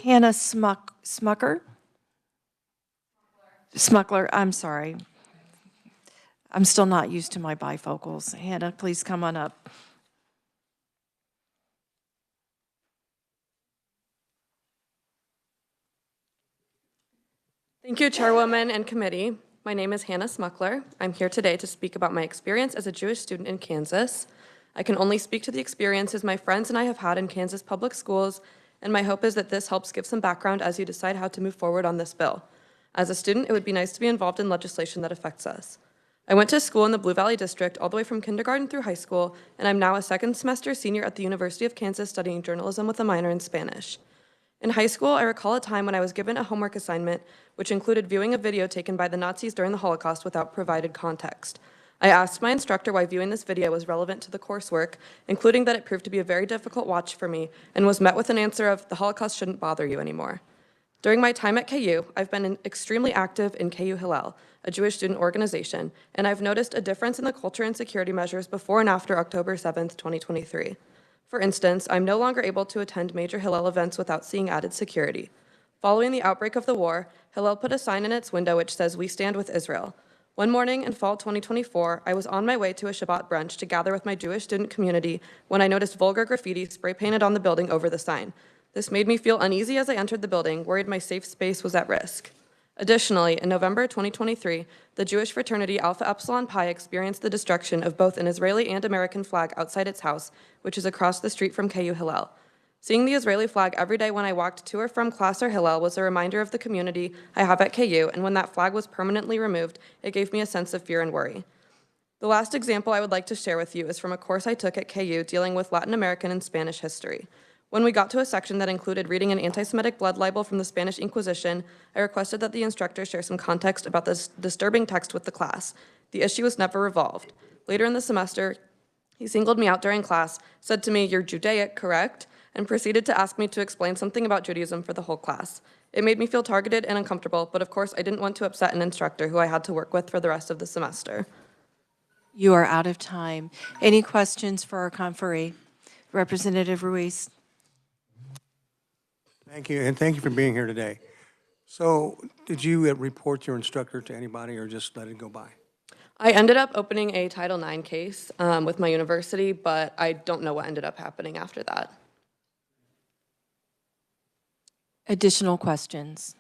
A: Hannah Smucker? Smuckler, I'm sorry. I'm still not used to my bifocals. Hannah, please come on up.
V: Thank you, Chairwoman and committee. My name is Hannah Smuckler. I'm here today to speak about my experience as a Jewish student in Kansas. I can only speak to the experiences my friends and I have had in Kansas public schools, and my hope is that this helps give some background as you decide how to move forward on this bill. As a student, it would be nice to be involved in legislation that affects us. I went to school in the Blue Valley District all the way from kindergarten through high school, and I'm now a second semester senior at the University of Kansas studying journalism with a minor in Spanish. In high school, I recall a time when I was given a homework assignment which included viewing a video taken by the Nazis during the Holocaust without provided context. I asked my instructor why viewing this video was relevant to the coursework, including that it proved to be a very difficult watch for me, and was met with an answer of, "The Holocaust shouldn't bother you anymore." During my time at KU, I've been extremely active in KU Hillel, a Jewish student organization, and I've noticed a difference in the culture and security measures before and after October 7th, 2023. For instance, I'm no longer able to attend major Hillel events without seeing added security. Following the outbreak of the war, Hillel put a sign in its window which says, "We stand with Israel." One morning in fall 2024, I was on my way to a Shabbat brunch to gather with my Jewish student community when I noticed vulgar graffiti spray painted on the building over the sign. This made me feel uneasy as I entered the building, worried my safe space was at risk. Additionally, in November 2023, the Jewish fraternity Alpha Epsilon Pi experienced the destruction of both an Israeli and American flag outside its house, which is across the street from KU Hillel. Seeing the Israeli flag every day when I walked to or from class or Hillel was a reminder of the community I have at KU, and when that flag was permanently removed, it gave me a sense of fear and worry. The last example I would like to share with you is from a course I took at KU dealing with Latin American and Spanish history. When we got to a section that included reading an anti-Semitic blood libel from the Spanish Inquisition, I requested that the instructor share some context about this disturbing text with the class. The issue was never resolved. Later in the semester, he singled me out during class, said to me, "You're Judaic, correct?" and proceeded to ask me to explain something about Judaism for the whole class. It made me feel targeted and uncomfortable, but of course I didn't want to upset an instructor who I had to work with for the rest of the semester.
A: You are out of time. Any questions for our conferee? Representative Ruiz.
C: Thank you, and thank you for being here today. So did you report your instructor to anybody or just let it go by?
V: I ended up opening a Title IX case with my university, but I don't know what ended up happening after that.
A: Additional questions?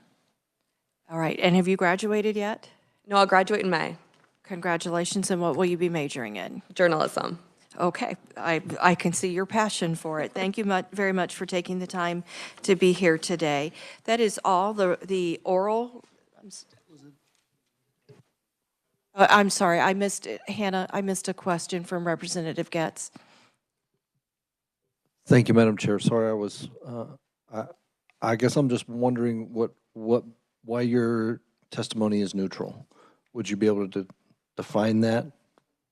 A: All right, and have you graduated yet?
V: No, I'll graduate in May.
A: Congratulations, and what will you be majoring in?
V: Journalism.
A: Okay, I can see your passion for it. Thank you very much for taking the time to be here today. That is all the oral. I'm sorry, I missed it. Hannah, I missed a question from Representative Getz.
D: Thank you, Madam Chair. Sorry, I guess I'm just wondering why your testimony is neutral. Would you be able to define that?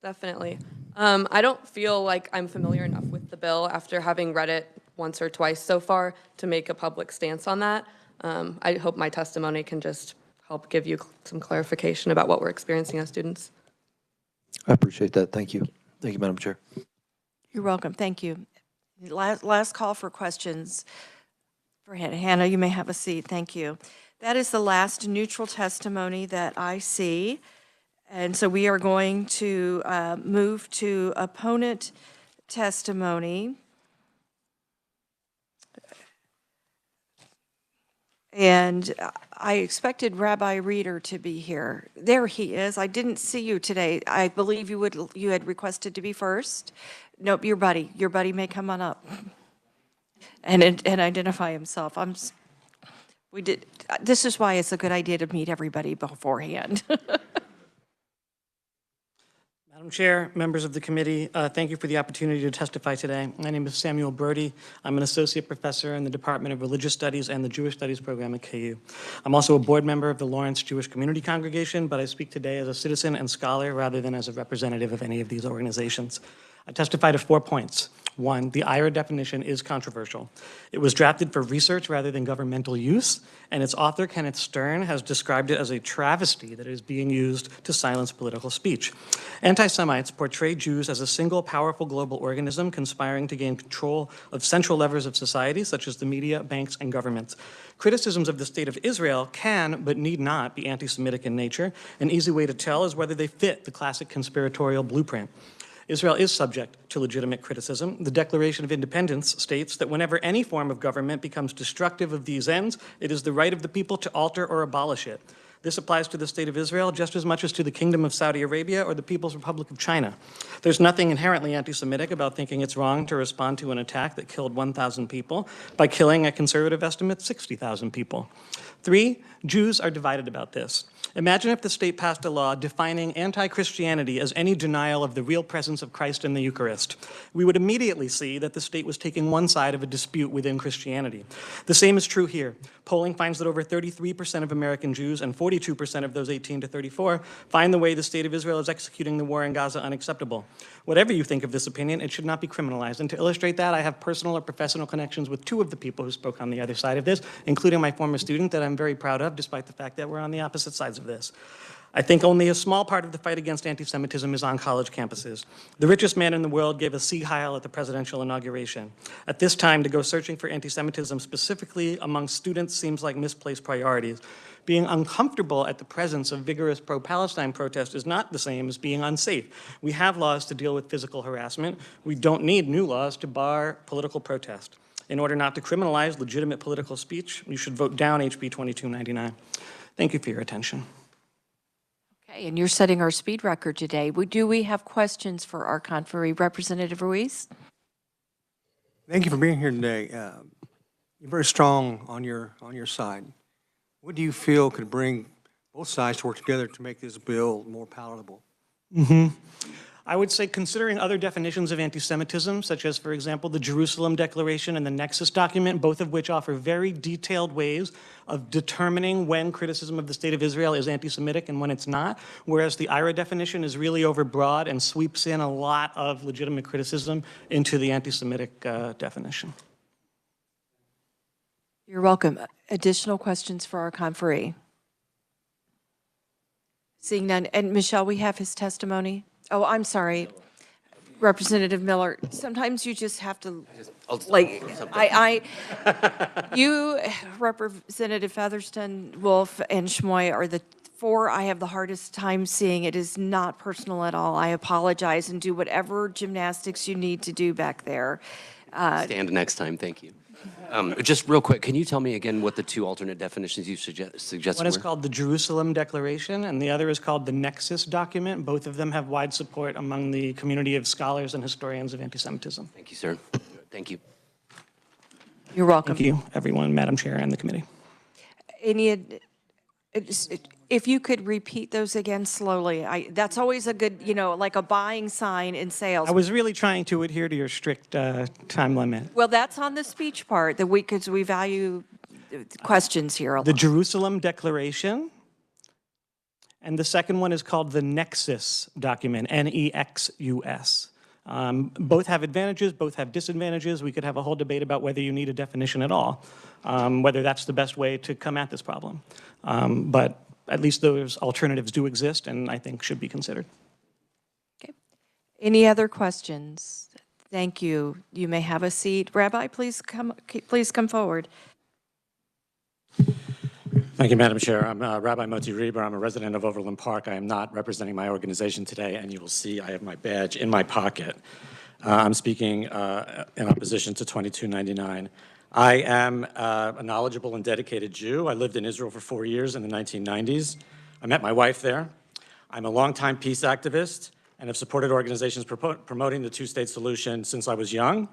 V: Definitely. I don't feel like I'm familiar enough with the bill after having read it once or twice so far to make a public stance on that. I hope my testimony can just help give you some clarification about what we're experiencing as students.
D: I appreciate that. Thank you. Thank you, Madam Chair.
A: You're welcome. Thank you. Last call for questions for Hannah. Hannah, you may have a seat. Thank you. That is the last neutral testimony that I see. And so we are going to move to opponent testimony. And I expected Rabbi Reeder to be here. There he is. I didn't see you today. I believe you had requested to be first. Nope, your buddy may come on up and identify himself. This is why it's a good idea to meet everybody beforehand.
E: Madam Chair, members of the committee, thank you for the opportunity to testify today. My name is Samuel Brody. I'm an associate professor in the Department of Religious Studies and the Jewish Studies program at KU. I'm also a board member of the Lawrence Jewish Community Congregation, but I speak today as a citizen and scholar rather than as a representative of any of these organizations. I testify to 4 points. 1, the IRA definition is controversial. It was drafted for research rather than governmental use, and its author, Kenneth Stern, has described it as a travesty that is being used to silence political speech. Anti-Semites portray Jews as a single powerful global organism conspiring to gain control of central levers of society, such as the media, banks, and governments. Criticisms of the state of Israel can, but need not, be anti-Semitic in nature. An easy way to tell is whether they fit the classic conspiratorial blueprint. Israel is subject to legitimate criticism. The Declaration of Independence states that whenever any form of government becomes destructive of these ends, it is the right of the people to alter or abolish it. This applies to the state of Israel just as much as to the Kingdom of Saudi Arabia or the People's Republic of China. There's nothing inherently anti-Semitic about thinking it's wrong to respond to an attack that killed 1,000 people by killing, a conservative estimate, 60,000 people. 3, Jews are divided about this. Imagine if the state passed a law defining anti-Christianity as any denial of the real presence of Christ in the Eucharist. We would immediately see that the state was taking one side of a dispute within Christianity. The same is true here. Polling finds that over 33% of American Jews and 42% of those 18 to 34 find the way the state of Israel is executing the war in Gaza unacceptable. Whatever you think of this opinion, it should not be criminalized. And to illustrate that, I have personal or professional connections with two of the people who spoke on the other side of this, including my former student that I'm very proud of, despite the fact that we're on the opposite sides of this. I think only a small part of the fight against anti-Semitism is on college campuses. The richest man in the world gave a Sieg Heil at the presidential inauguration. At this time, to go searching for anti-Semitism specifically among students seems like misplaced priorities. Being uncomfortable at the presence of vigorous pro-Palestine protest is not the same as being unsafe. We have laws to deal with physical harassment. We don't need new laws to bar political protest. In order not to criminalize legitimate political speech, you should vote down HB 2299. Thank you for your attention.
A: Okay, and you're setting our speed record today. Do we have questions for our conferee? Representative Ruiz?
C: Thank you for being here today. You're very strong on your side. What do you feel could bring both sides to work together to make this bill more palatable?
E: I would say considering other definitions of anti-Semitism, such as, for example, the Jerusalem Declaration and the Nexus document, both of which offer very detailed ways of determining when criticism of the State of Israel is anti-Semitic and when it's not, whereas the IRA definition is really overbroad and sweeps in a lot of legitimate criticism into the anti-Semitic definition.
A: You're welcome. Additional questions for our conferee? Seeing none. And Michelle, we have his testimony. Oh, I'm sorry. Representative Miller, sometimes you just have to, like, you, Representative Featherston, Wolf, and Schmoy are the four I have the hardest time seeing. It is not personal at all. I apologize, and do whatever gymnastics you need to do back there.
M: Stand next time, thank you. Just real quick, can you tell me again what the two alternate definitions you suggest
E: One is
M: were?
E: called the Jerusalem Declaration, and the other is called the Nexus document. Both of them have wide support among the community of scholars and historians of anti-Semitism.
M: Thank you, sir. Thank you.
A: You're welcome.
E: Thank you, everyone, Madam Chair, and the committee.
A: If you could repeat those again slowly, that's always a good, like a buying sign in sales.
E: I was really trying to adhere to your strict time limit.
A: Well, that's on the speech part, because we value questions here a lot.
E: The Jerusalem Declaration, and the second one is called the Nexus document, N-E-X-U-S. Both have advantages, both have disadvantages. We could have a whole debate about whether you need a definition at all, whether that's the best way to come at this problem. But at least those alternatives do exist and I think should be considered.
A: Okay. Any other questions? Thank you. You may have a seat. Rabbi, please come forward.
G: Thank you, Madam Chair. I'm Rabbi Moti Reber. I'm a resident of Overland Park. I am not representing my organization today, and you will see I have my badge in my pocket. I'm speaking in opposition to 2299. I am a knowledgeable and dedicated Jew. I lived in Israel for 4 years in the 1990s. I met my wife there. I'm a longtime peace activist and have supported organizations promoting the two-state solution since I was young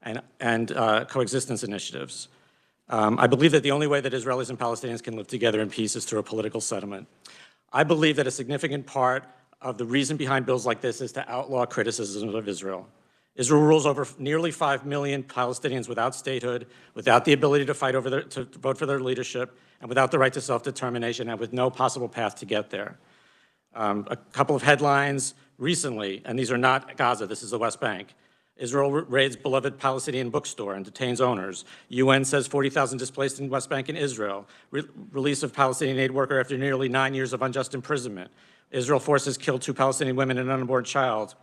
G: and coexistence initiatives. I believe that the only way that Israelis and Palestinians can live together in peace is through a political settlement. I believe that a significant part of the reason behind bills like this is to outlaw criticism of Israel. Israel rules over nearly 5 million Palestinians without statehood, without the ability to to vote for their leadership, and without the right to self-determination, and with no possible path to get there. A couple of headlines recently, and these are not Gaza, this is the West Bank. Israel raids beloved Palestinian bookstore and detains owners. UN says 40,000 displaced in West Bank and Israel. Release of Palestinian aid worker after nearly 9 years of unjust imprisonment. Israel forces kill 2 Palestinian women and an unborn child.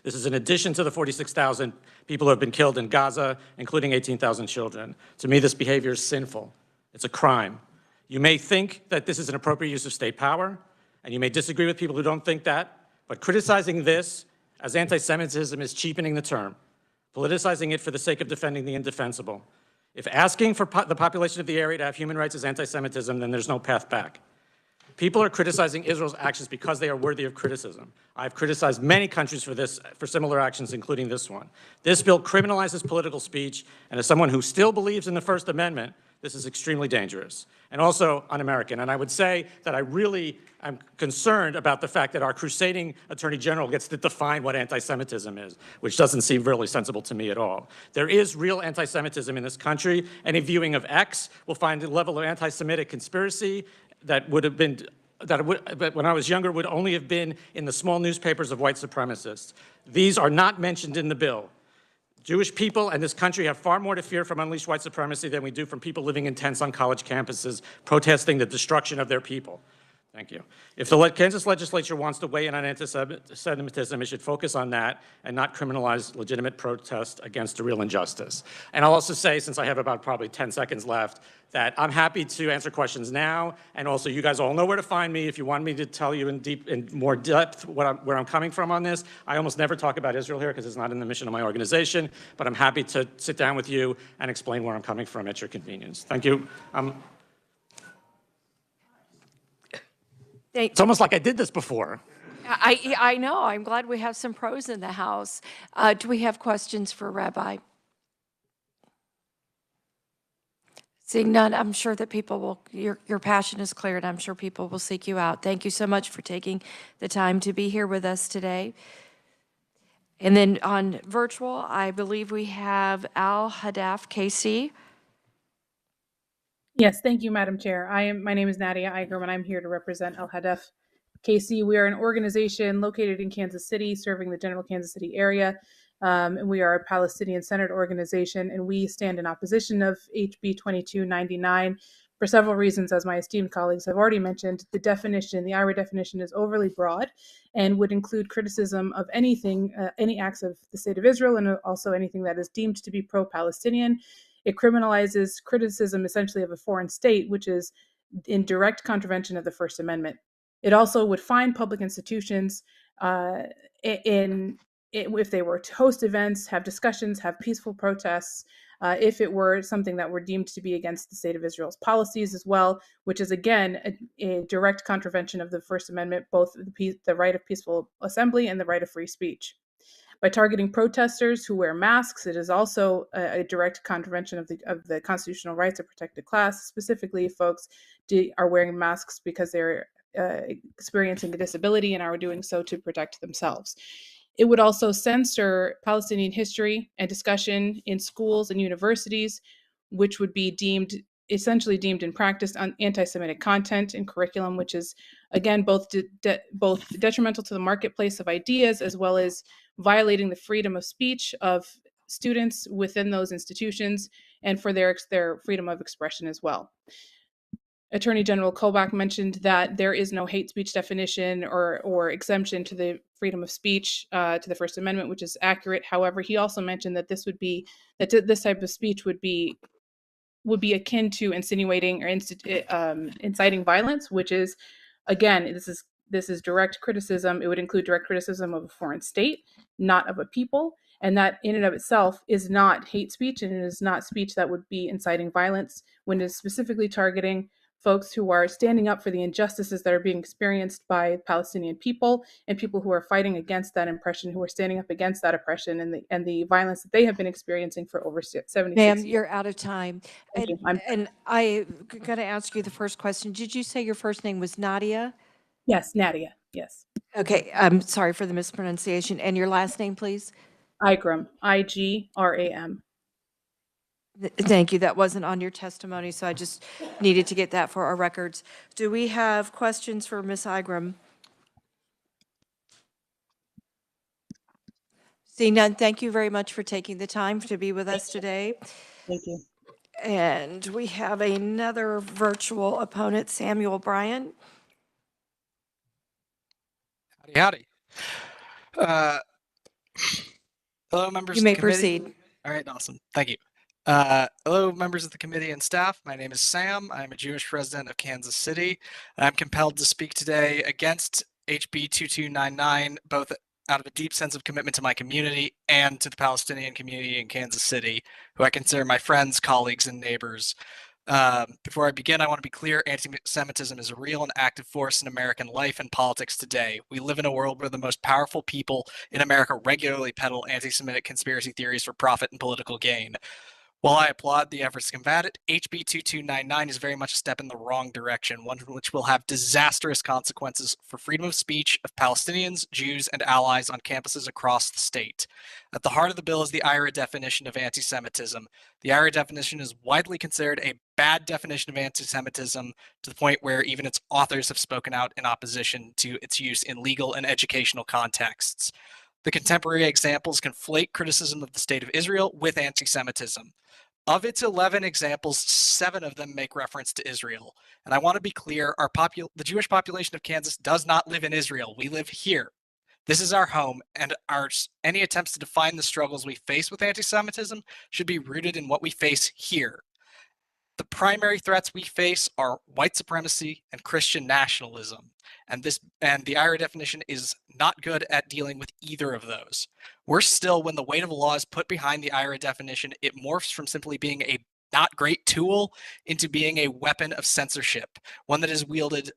G: This is in addition to the 46,000 people who have been killed in Gaza, including 18,000 children. To me, this behavior is sinful. It's a crime. You may think that this is an appropriate use of state power, and you may disagree with people who don't think that, but criticizing this as anti-Semitism is cheapening the term, politicizing it for the sake of defending the indefensible. If asking for the population of the area to have human rights is anti-Semitism, then there's no path back. People are criticizing Israel's actions because they are worthy of criticism. I've criticized many countries for similar actions, including this one. This bill criminalizes political speech, and as someone who still believes in the First Amendment, This is extremely dangerous and also un-American. And I would say that I really am concerned about the fact that our crusading Attorney General gets to define what anti-Semitism is, which doesn't seem really sensible to me at all. There is real anti-Semitism in this country. Any viewing of X will find a level of anti-Semitic conspiracy that would have been but when I was younger, would only have been in the small newspapers of white supremacists. These are not mentioned in the bill. Jewish people and this country have far more to fear from unleashed white supremacy than we do from people living in tents on college campuses protesting the destruction of their people. Thank you. If the Kansas legislature wants to weigh in on anti-Semitism, it should focus on that and not criminalize legitimate protest against a real injustice. And I'll also say, since I have about probably 10 seconds left, that I'm happy to answer questions now, and also you guys all know where to find me if you want me to tell you in more depth where I'm coming from on this. I almost never talk about Israel here because it's not in the mission of my organization, but I'm happy to sit down with you and explain where I'm coming from at your convenience. Thank you. It's almost like I did this before.
A: I know. I'm glad we have some pros in the house. Do we have questions for Rabbi? Seeing none, I'm sure that people will, your passion is clear, and I'm sure people will seek you out. Thank you so much for taking the time to be here with us today. And then on virtual, I believe we have Al Hadaf, KC.
H: Yes, thank you, Madam Chair. My name is Nadia Igram, and I'm here to represent Al Hadaf KC. We are an organization located in Kansas City, serving the general Kansas City area. And we are a Palestinian-centered organization, and we stand in opposition of HB 2299 for several reasons, as my esteemed colleagues have already mentioned. The definition, the IRA definition, is overly broad and would include criticism of anything, any acts of the state of Israel, and also anything that is deemed to be pro-Palestinian. It criminalizes criticism essentially of a foreign state, which is in direct contravention of the First Amendment. It also would fine public institutions if they were to host events, have discussions, have peaceful protests, if it were something that were deemed to be against the state of Israel's policies as well, which is again a direct contravention of the First Amendment, both the right of peaceful assembly and the right of free speech. By targeting protesters who wear masks, it is also a direct contravention of the constitutional rights of protected class. Specifically, folks are wearing masks because they're experiencing a disability and are doing so to protect themselves. It would also censor Palestinian history and discussion in schools and universities, which would be essentially deemed in practice anti-Semitic content and curriculum, which is, again, both detrimental to the marketplace of ideas as well as violating the freedom of speech of students within those institutions and for their freedom of expression as well. Attorney General Kobach mentioned that there is no hate speech definition or exemption to the freedom of speech to the First Amendment, which is accurate. However, he also mentioned that this type of speech would be akin to insinuating or inciting violence, which is, again, this is direct criticism. It would include direct criticism of a foreign state, not of a people, and that in and of itself is not hate speech, and it is not speech that would be inciting violence when it is specifically targeting folks who are standing up for the injustices that are being experienced by Palestinian people and people who are fighting against that oppression, who are standing up against that oppression and the violence that they have been experiencing for over 76
A: Ma'am,
H: years.
A: you're out of time. And I'm going to ask you the first question. Did you say your first name was Nadia?
H: Yes, Nadia, yes.
A: Okay, I'm sorry for the mispronunciation. And your last name, please?
H: Igram, I-G-R-A-M.
A: Thank you. That wasn't on your testimony, so I just needed to get that for our records. Do we have questions for Ms. Igram? Seeing none, thank you very much for taking the time to be with us today.
H: Thank you.
A: And we have another virtual opponent, Samuel Bryan.
I: Howdy. Hello, members
A: You
I: of
A: may
I: the committee.
A: proceed.
I: All right, awesome. Thank you. Hello, members of the committee and staff. My name is Sam. I'm a Jewish resident of Kansas City. I'm compelled to speak today against HB 2299, both out of a deep sense of commitment to my community and to the Palestinian community in Kansas City, who I consider my friends, colleagues, and neighbors. Before I begin, I want to be clear, anti-Semitism is a real and active force in American life and politics today. We live in a world where the most powerful people in America regularly peddle anti-Semitic conspiracy theories for profit and political gain. While I applaud the efforts to combat it, HB 2299 is very much a step in the wrong direction, one which will have disastrous consequences for freedom of speech of Palestinians, Jews, and allies on campuses across the state. At the heart of the bill is the IRA definition of anti-Semitism. The IRA definition is widely considered a bad definition of anti-Semitism to the point where even its authors have spoken out in opposition to its use in legal and educational contexts. The contemporary examples conflate criticism of the state of Israel with anti-Semitism. Of its 11 examples, 7 of them make reference to Israel. And I want to be clear, the Jewish population of Kansas does not live in Israel. We live here. This is our home, and any attempts to define the struggles we face with anti-Semitism should be rooted in what we face here. The primary threats we face are white supremacy and Christian nationalism. And the IRA definition is not good at dealing with either of those. Worse still, when the weight of the law is put behind the IRA definition, it morphs from simply being a not great tool into being a weapon of censorship, one that is wielded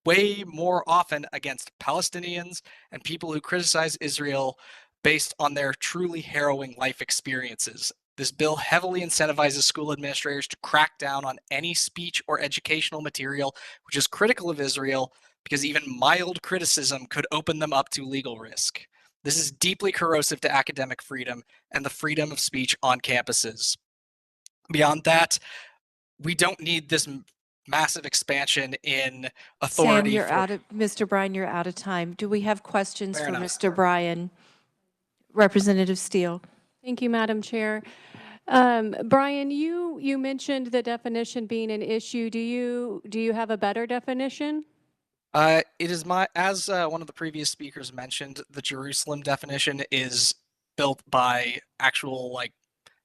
I: way more often against Palestinians and people who criticize Israel based on their truly harrowing life experiences. This bill heavily incentivizes school administrators to crack down on any speech or educational material which is critical of Israel, because even mild criticism could open them up to legal risk. This is deeply corrosive to academic freedom and the freedom of speech on campuses. Beyond that, we don't need this massive expansion in authority.
A: Sam, Mr. Bryan, you're out of time. Do we have questions
I: Fair
A: for
I: enough.
A: Mr. Bryan? Representative Steele.
L: Thank you, Madam Chair. Brian, you mentioned the definition being an issue. Do you have a better definition?
I: It is as one of the previous speakers mentioned, the Jerusalem definition is built by actual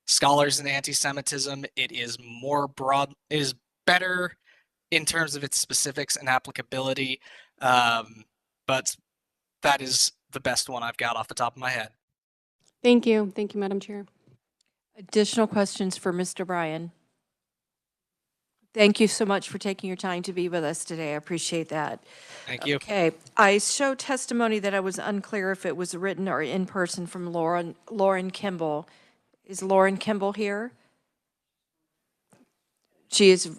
I: scholars in anti-Semitism. It is more broad. It is better in terms of its specifics and applicability, but that is the best one I've got off the top of my head.
L: Thank you, Madam Chair.
A: Additional questions for Mr. Bryan? Thank you so much for taking your time to be with us today. I appreciate that.
I: Thank you.
A: Okay, I show testimony that I was unclear if it was written or in person from Lauren Kimball. Is Lauren Kimball here? She is,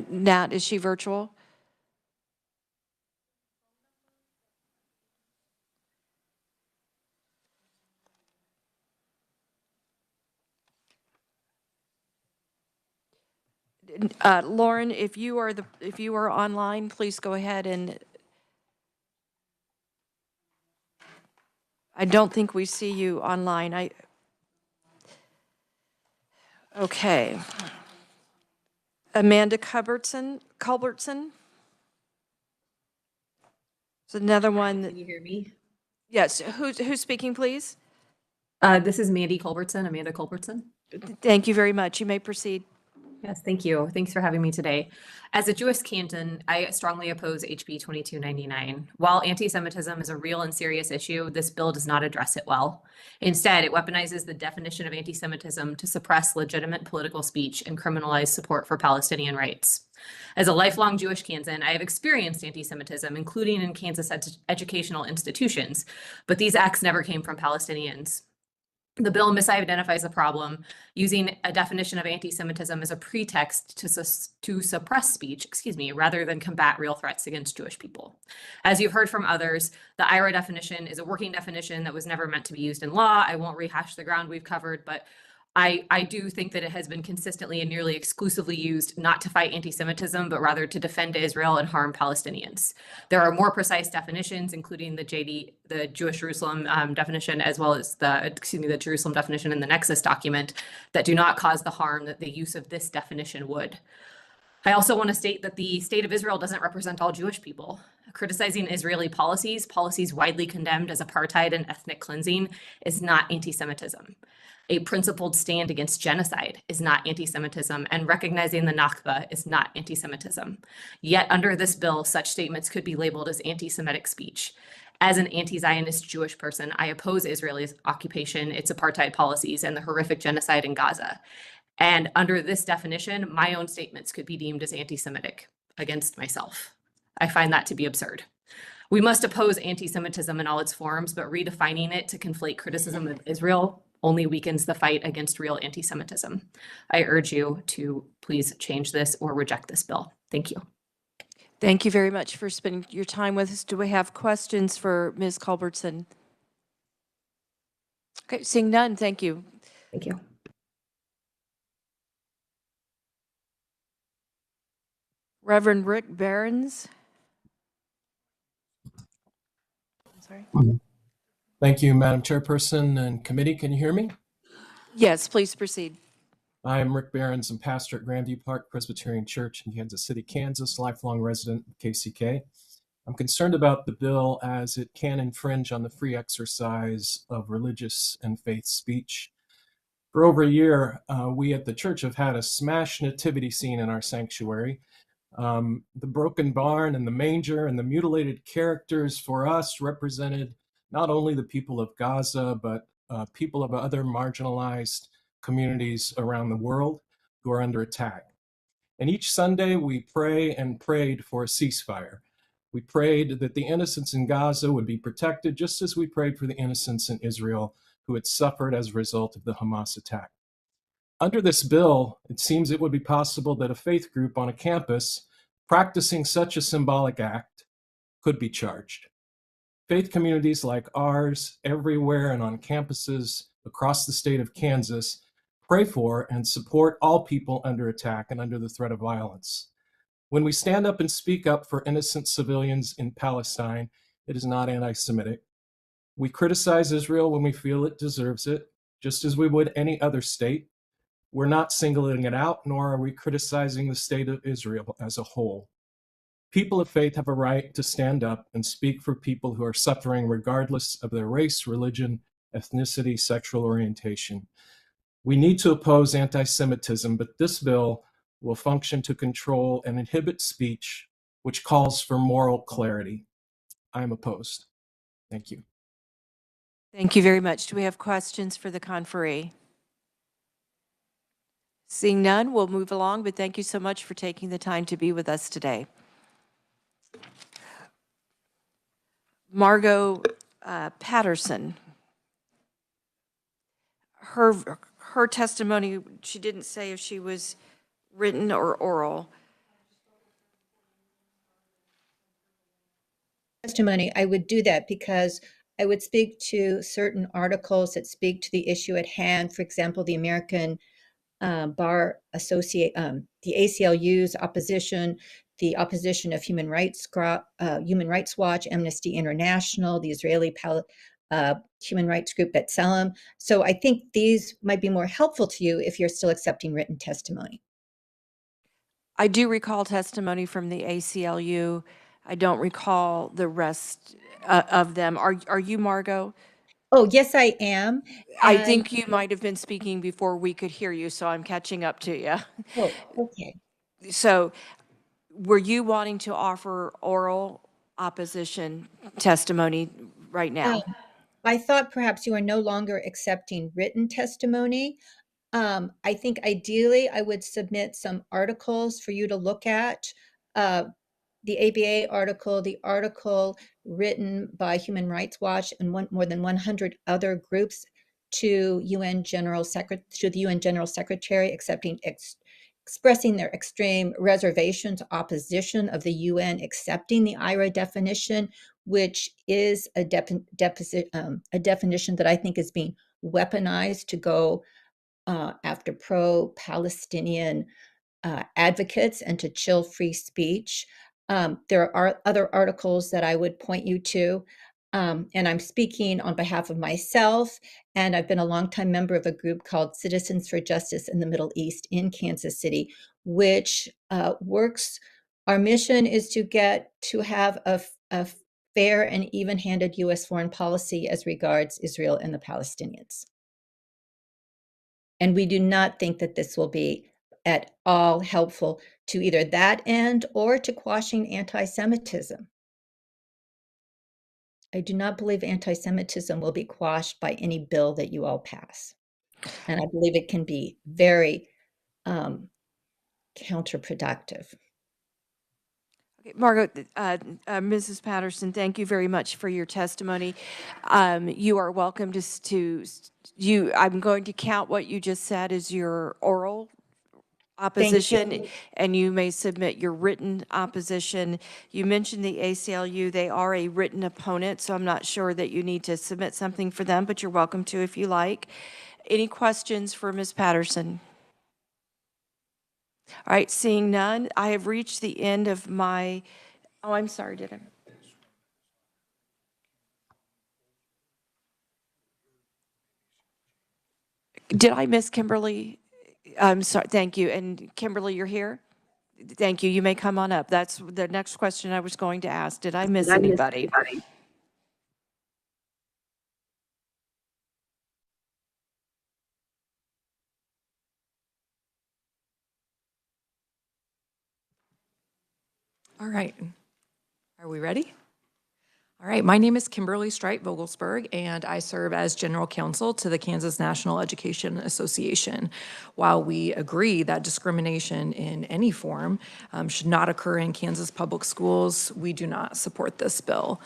A: Nat, is she virtual? Lauren, if you are online, please go ahead and. I don't think we see you online. Okay. Amanda Culbertson. It's another one.
B: Can you hear me?
A: Yes. Who's speaking, please?
B: This is Amanda Culbertson.
A: Thank you very much. You may proceed.
B: Yes, thank you. Thanks for having me today. As a Jewish Canton, I strongly oppose HB 2299. While anti-Semitism is a real and serious issue, this bill does not address it well. Instead, it weaponizes the definition of anti-Semitism to suppress legitimate political speech and criminalize support for Palestinian rights. As a lifelong Jewish Kansan, I have experienced anti-Semitism, including in Kansas educational institutions, but these acts never came from Palestinians. The bill misidentifies the problem, using a definition of anti-Semitism as a pretext to suppress speech, rather than combat real threats against Jewish people. As you've heard from others, the IRA definition is a working definition that was never meant to be used in law. I won't rehash the ground we've covered, but I do think that it has been consistently and nearly exclusively used not to fight anti-Semitism, but rather to defend Israel and harm Palestinians. There are more precise definitions, including the Jewish Jerusalem definition, as well as the Jerusalem definition in the Nexus document, that do not cause the harm that the use of this definition would. I also want to state that the state of Israel doesn't represent all Jewish people. Criticizing Israeli policies widely condemned as apartheid and ethnic cleansing, is not anti-Semitism. A principled stand against genocide is not anti-Semitism, and recognizing the Nakba is not anti-Semitism. Yet under this bill, such statements could be labeled as anti-Semitic speech. As an anti-Zionist Jewish person, I oppose Israel's occupation, its apartheid policies, and the horrific genocide in Gaza. And under this definition, my own statements could be deemed as anti-Semitic against myself. I find that to be absurd. We must oppose anti-Semitism in all its forms, but redefining it to conflate criticism of Israel only weakens the fight against real anti-Semitism. I urge you to please change this or reject this bill. Thank you.
A: Thank you very much for spending your time with us. Do we have questions for Ms. Culbertson? Okay, seeing none, thank you.
B: Thank you.
A: Reverend Rick Behrens. Sorry.
F: Thank you, Madam Chairperson and committee. Can you hear me?
A: Yes, please proceed.
F: I'm Rick Behrens. I'm pastor at Grandview Park Presbyterian Church in Kansas City, Kansas, lifelong resident of KCK. I'm concerned about the bill as it can infringe on the free exercise of religious and faith speech. For over a year, we at the church have had a smash nativity scene in our sanctuary. The broken barn and the manger and the mutilated characters for us represented not only the people of Gaza, but people of other marginalized communities around the world who are under attack. And each Sunday we pray and prayed for a ceasefire. We prayed that the innocents in Gaza would be protected, just as we prayed for the innocents in Israel who had suffered as a result of the Hamas attack. Under this bill, it seems it would be possible that a faith group on a campus practicing such a symbolic act could be charged. Faith communities like ours, everywhere and on campuses across the state of Kansas, pray for and support all people under attack and under the threat of violence. When we stand up and speak up for innocent civilians in Palestine, it is not anti-Semitic. We criticize Israel when we feel it deserves it, just as we would any other state. We're not singling it out, nor are we criticizing the state of Israel as a whole. People of faith have a right to stand up and speak for people who are suffering regardless of their race, religion, ethnicity, sexual orientation. We need to oppose anti-Semitism, but this bill will function to control and inhibit speech which calls for moral clarity. I am opposed. Thank you.
A: Thank you very much. Do we have questions for the conferee? Seeing none, we'll move along, but thank you so much for taking the time to be with us today. Margot Patterson. Her testimony, she didn't say if she was written or oral.
K: Testimony, I would do that because I would speak to certain articles that speak to the issue at hand. For example, the American Bar Associate, the ACLU's opposition, the opposition of Human Rights Watch, Amnesty International, the Israeli human rights group B'Tselem. So I think these might be more helpful to you if you're still accepting written testimony.
A: I do recall testimony from the ACLU. I don't recall the rest of them. Are you, Margot?
K: Oh, yes, I am.
A: I think you might have been speaking before we could hear you, so I'm catching up to you.
K: Oh, okay.
A: So were you wanting to offer oral opposition testimony right now?
K: I thought perhaps you are no longer accepting written testimony. I think ideally I would submit some articles for you to look at. The ABA article, the article written by Human Rights Watch and more than 100 other groups to the UN General Secretary expressing their extreme reservations, opposition of the UN accepting the IRA definition, which is a definition that I think is being weaponized to go after pro-Palestinian advocates and to chill free speech. There are other articles that I would point you to, and I'm speaking on behalf of myself, and I've been a longtime member of a group called Citizens for Justice in the Middle East in Kansas City, which works. Our mission is to have a fair and even-handed U.S. foreign policy as regards Israel and the Palestinians. And we do not think that this will be at all helpful to either that end or to quashing anti-Semitism. I do not believe anti-Semitism will be quashed by any bill that you all pass. And I believe it can be very counterproductive.
A: Okay, Margot, Mrs. Patterson, thank you very much for your testimony. You are welcome I'm going to count what you just said as your oral opposition, and you may submit your written opposition. You mentioned the ACLU. They are a written opponent, so I'm not sure that you need to submit something for them, but you're welcome to if you like. Any questions for Ms. Patterson? All right, seeing none, I have reached the end of my, oh, I'm sorry, did I? Did I miss Kimberly? I'm sorry, thank you. And Kimberly, you're here? Thank you. You may come on up. That's the next question I was going to ask. Did I miss anybody?
N: All right. Are we ready? All right. My name is Kimberly Streit Vogelsberg, and I serve as General Counsel to the Kansas National Education Association. While we agree that discrimination in any form should not occur in Kansas public schools, we do not support this bill.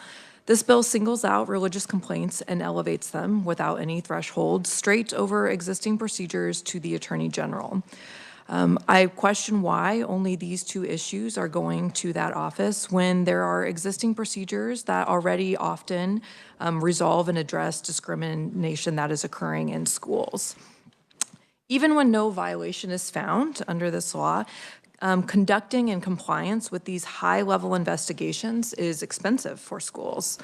N: This bill singles out religious complaints and elevates them without any threshold straight over existing procedures to the Attorney General. I question why only these two issues are going to that office when there are existing procedures that already often resolve and address discrimination that is occurring in schools. Even when no violation is found under this law, conducting and compliance with these high-level investigations is expensive for schools.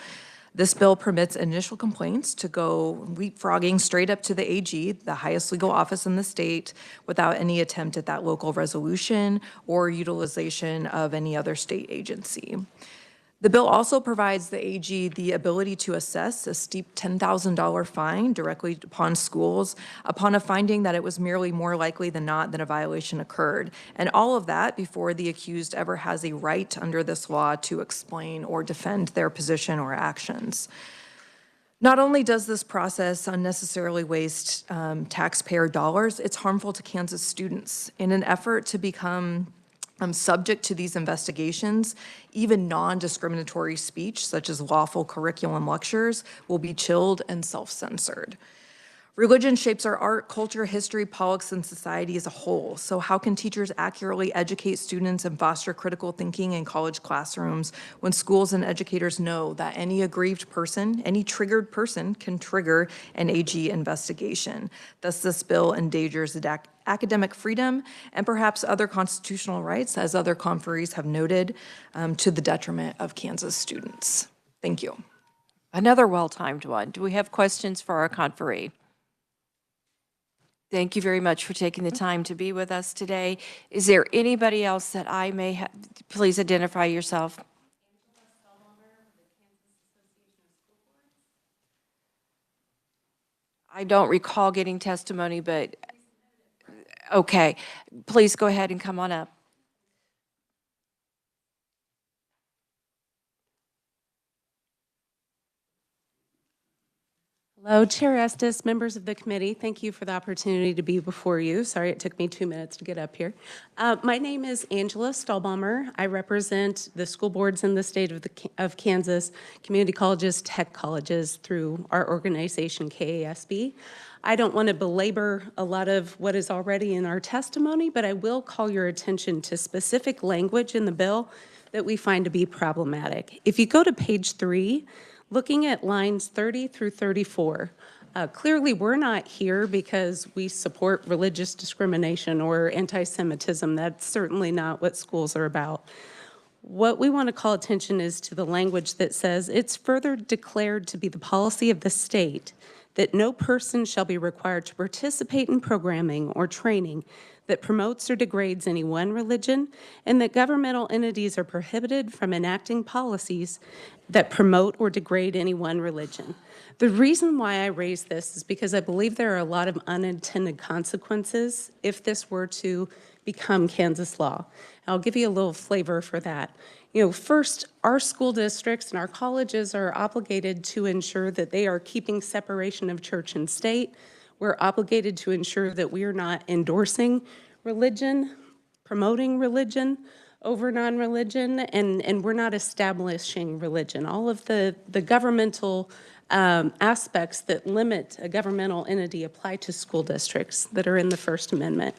N: This bill permits initial complaints to go leapfrogging straight up to the AG, the highest legal office in the state, without any attempt at that local resolution or utilization of any other state agency. The bill also provides the AG the ability to assess a steep $10,000 fine directly upon schools upon a finding that it was merely more likely than not that a violation occurred. And all of that before the accused ever has a right under this law to explain or defend their position or actions. Not only does this process unnecessarily waste taxpayer dollars, it's harmful to Kansas students. In an effort to become subject to these investigations, even non-discriminatory speech, such as lawful curriculum lectures, will be chilled and self-censored. Religion shapes our art, culture, history, politics, and society as a whole. So how can teachers accurately educate students and foster critical thinking in college classrooms when schools and educators know that any aggrieved person, any triggered person can trigger an AG investigation? Thus, this bill endangers academic freedom and perhaps other constitutional rights, as other conferees have noted, to the detriment of Kansas students. Thank you.
A: Another well-timed one. Do we have questions for our conferee? Thank you very much for taking the time to be with us today. Is there anybody else that I may have? Please identify yourself. I don't recall getting testimony, but okay. Please go ahead and come on up.
P: Hello, Chair Estes, members of the committee. Thank you for the opportunity to be before you. Sorry it took me 2 minutes to get up here. My name is Angela Stahlbaumer. I represent the school boards in the state of Kansas, community colleges, tech colleges through our organization, KASB. I don't want to belabor a lot of what is already in our testimony, but I will call your attention to specific language in the bill that we find to be problematic. If you go to page 3, looking at lines 30 through 34, clearly we're not here because we support religious discrimination or anti-Semitism. That's certainly not what schools are about. What we want to call attention is to the language that says it's further declared to be the policy of the state that no person shall be required to participate in programming or training that promotes or degrades any one religion, and that governmental entities are prohibited from enacting policies that promote or degrade any one religion. The reason why I raise this is because I believe there are a lot of unintended consequences if this were to become Kansas law. I'll give you a little flavor for that. First, our school districts and our colleges are obligated to ensure that they are keeping separation of church and state. We're obligated to ensure that we are not endorsing religion, promoting religion, over non-religion, and we're not establishing religion. All of the governmental aspects that limit a governmental entity apply to school districts that are in the First Amendment.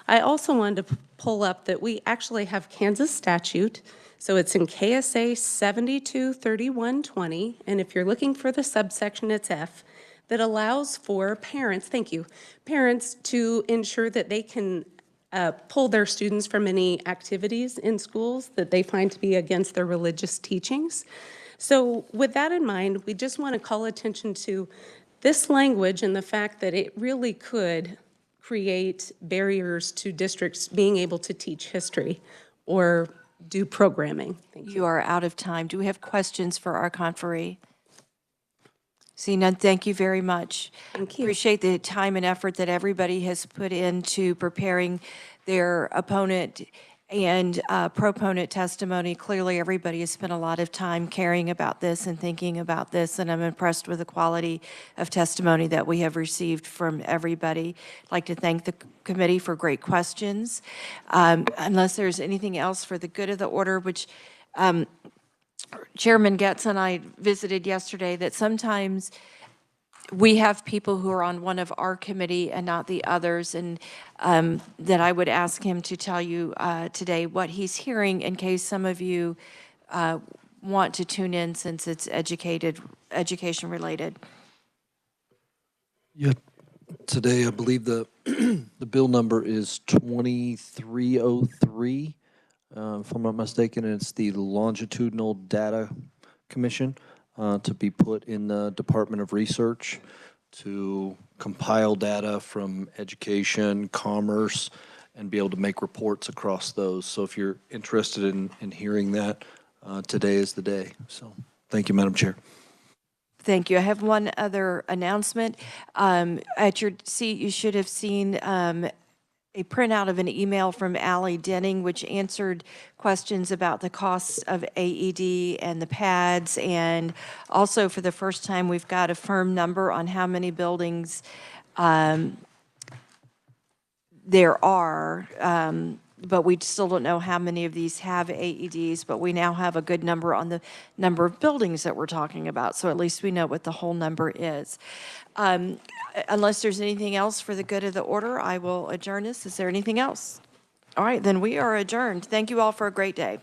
P: I also wanted to pull up that we actually have Kansas statute, so it's in KSA 723120, and if you're looking for the subsection, it's F, that allows for parents, thank you, parents to ensure that they can pull their students from any activities in schools that they find to be against their religious teachings. So with that in mind, we just want to call attention to this language and the fact that it really could create barriers to districts being able to teach history or do programming. Thank you.
A: You are out of time. Do we have questions for our conferee? See none, thank you very much.
P: Thank you.
A: Appreciate the time and effort that everybody has put into preparing their opponent and proponent testimony. Clearly, everybody has spent a lot of time caring about this and thinking about this, and I'm impressed with the quality of testimony that we have received from everybody. I'd like to thank the committee for great questions. Unless there's anything else for the good of the order, which Chairman Getz and I visited yesterday, that sometimes we have people who are on one of our committee and not the others, and that I would ask him to tell you today what he's hearing in case some of you want to tune in, since it's education related.
D: Yeah, today I believe the the bill number is 2303, if I'm not mistaken, and it's the Longitudinal Data Commission to be put in the Department of Research to compile data from education, commerce, and be able to make reports across those. So if you're interested in hearing that, today is the day. So thank you, Madam Chair.
A: Thank you. I have one other announcement. At your seat, you should have seen a printout of an email from Allie Denning, which answered questions about the costs of AED and the pads. And also, for the first time, we've got a firm number on how many buildings there are. But we still don't know how many of these have AEDs, but we now have a good number on the number of buildings that we're talking about. So at least we know what the whole number is. Unless there's anything else for the good of the order, I will adjourn this. Is there anything else? All right, then we are adjourned. Thank you all for a great day.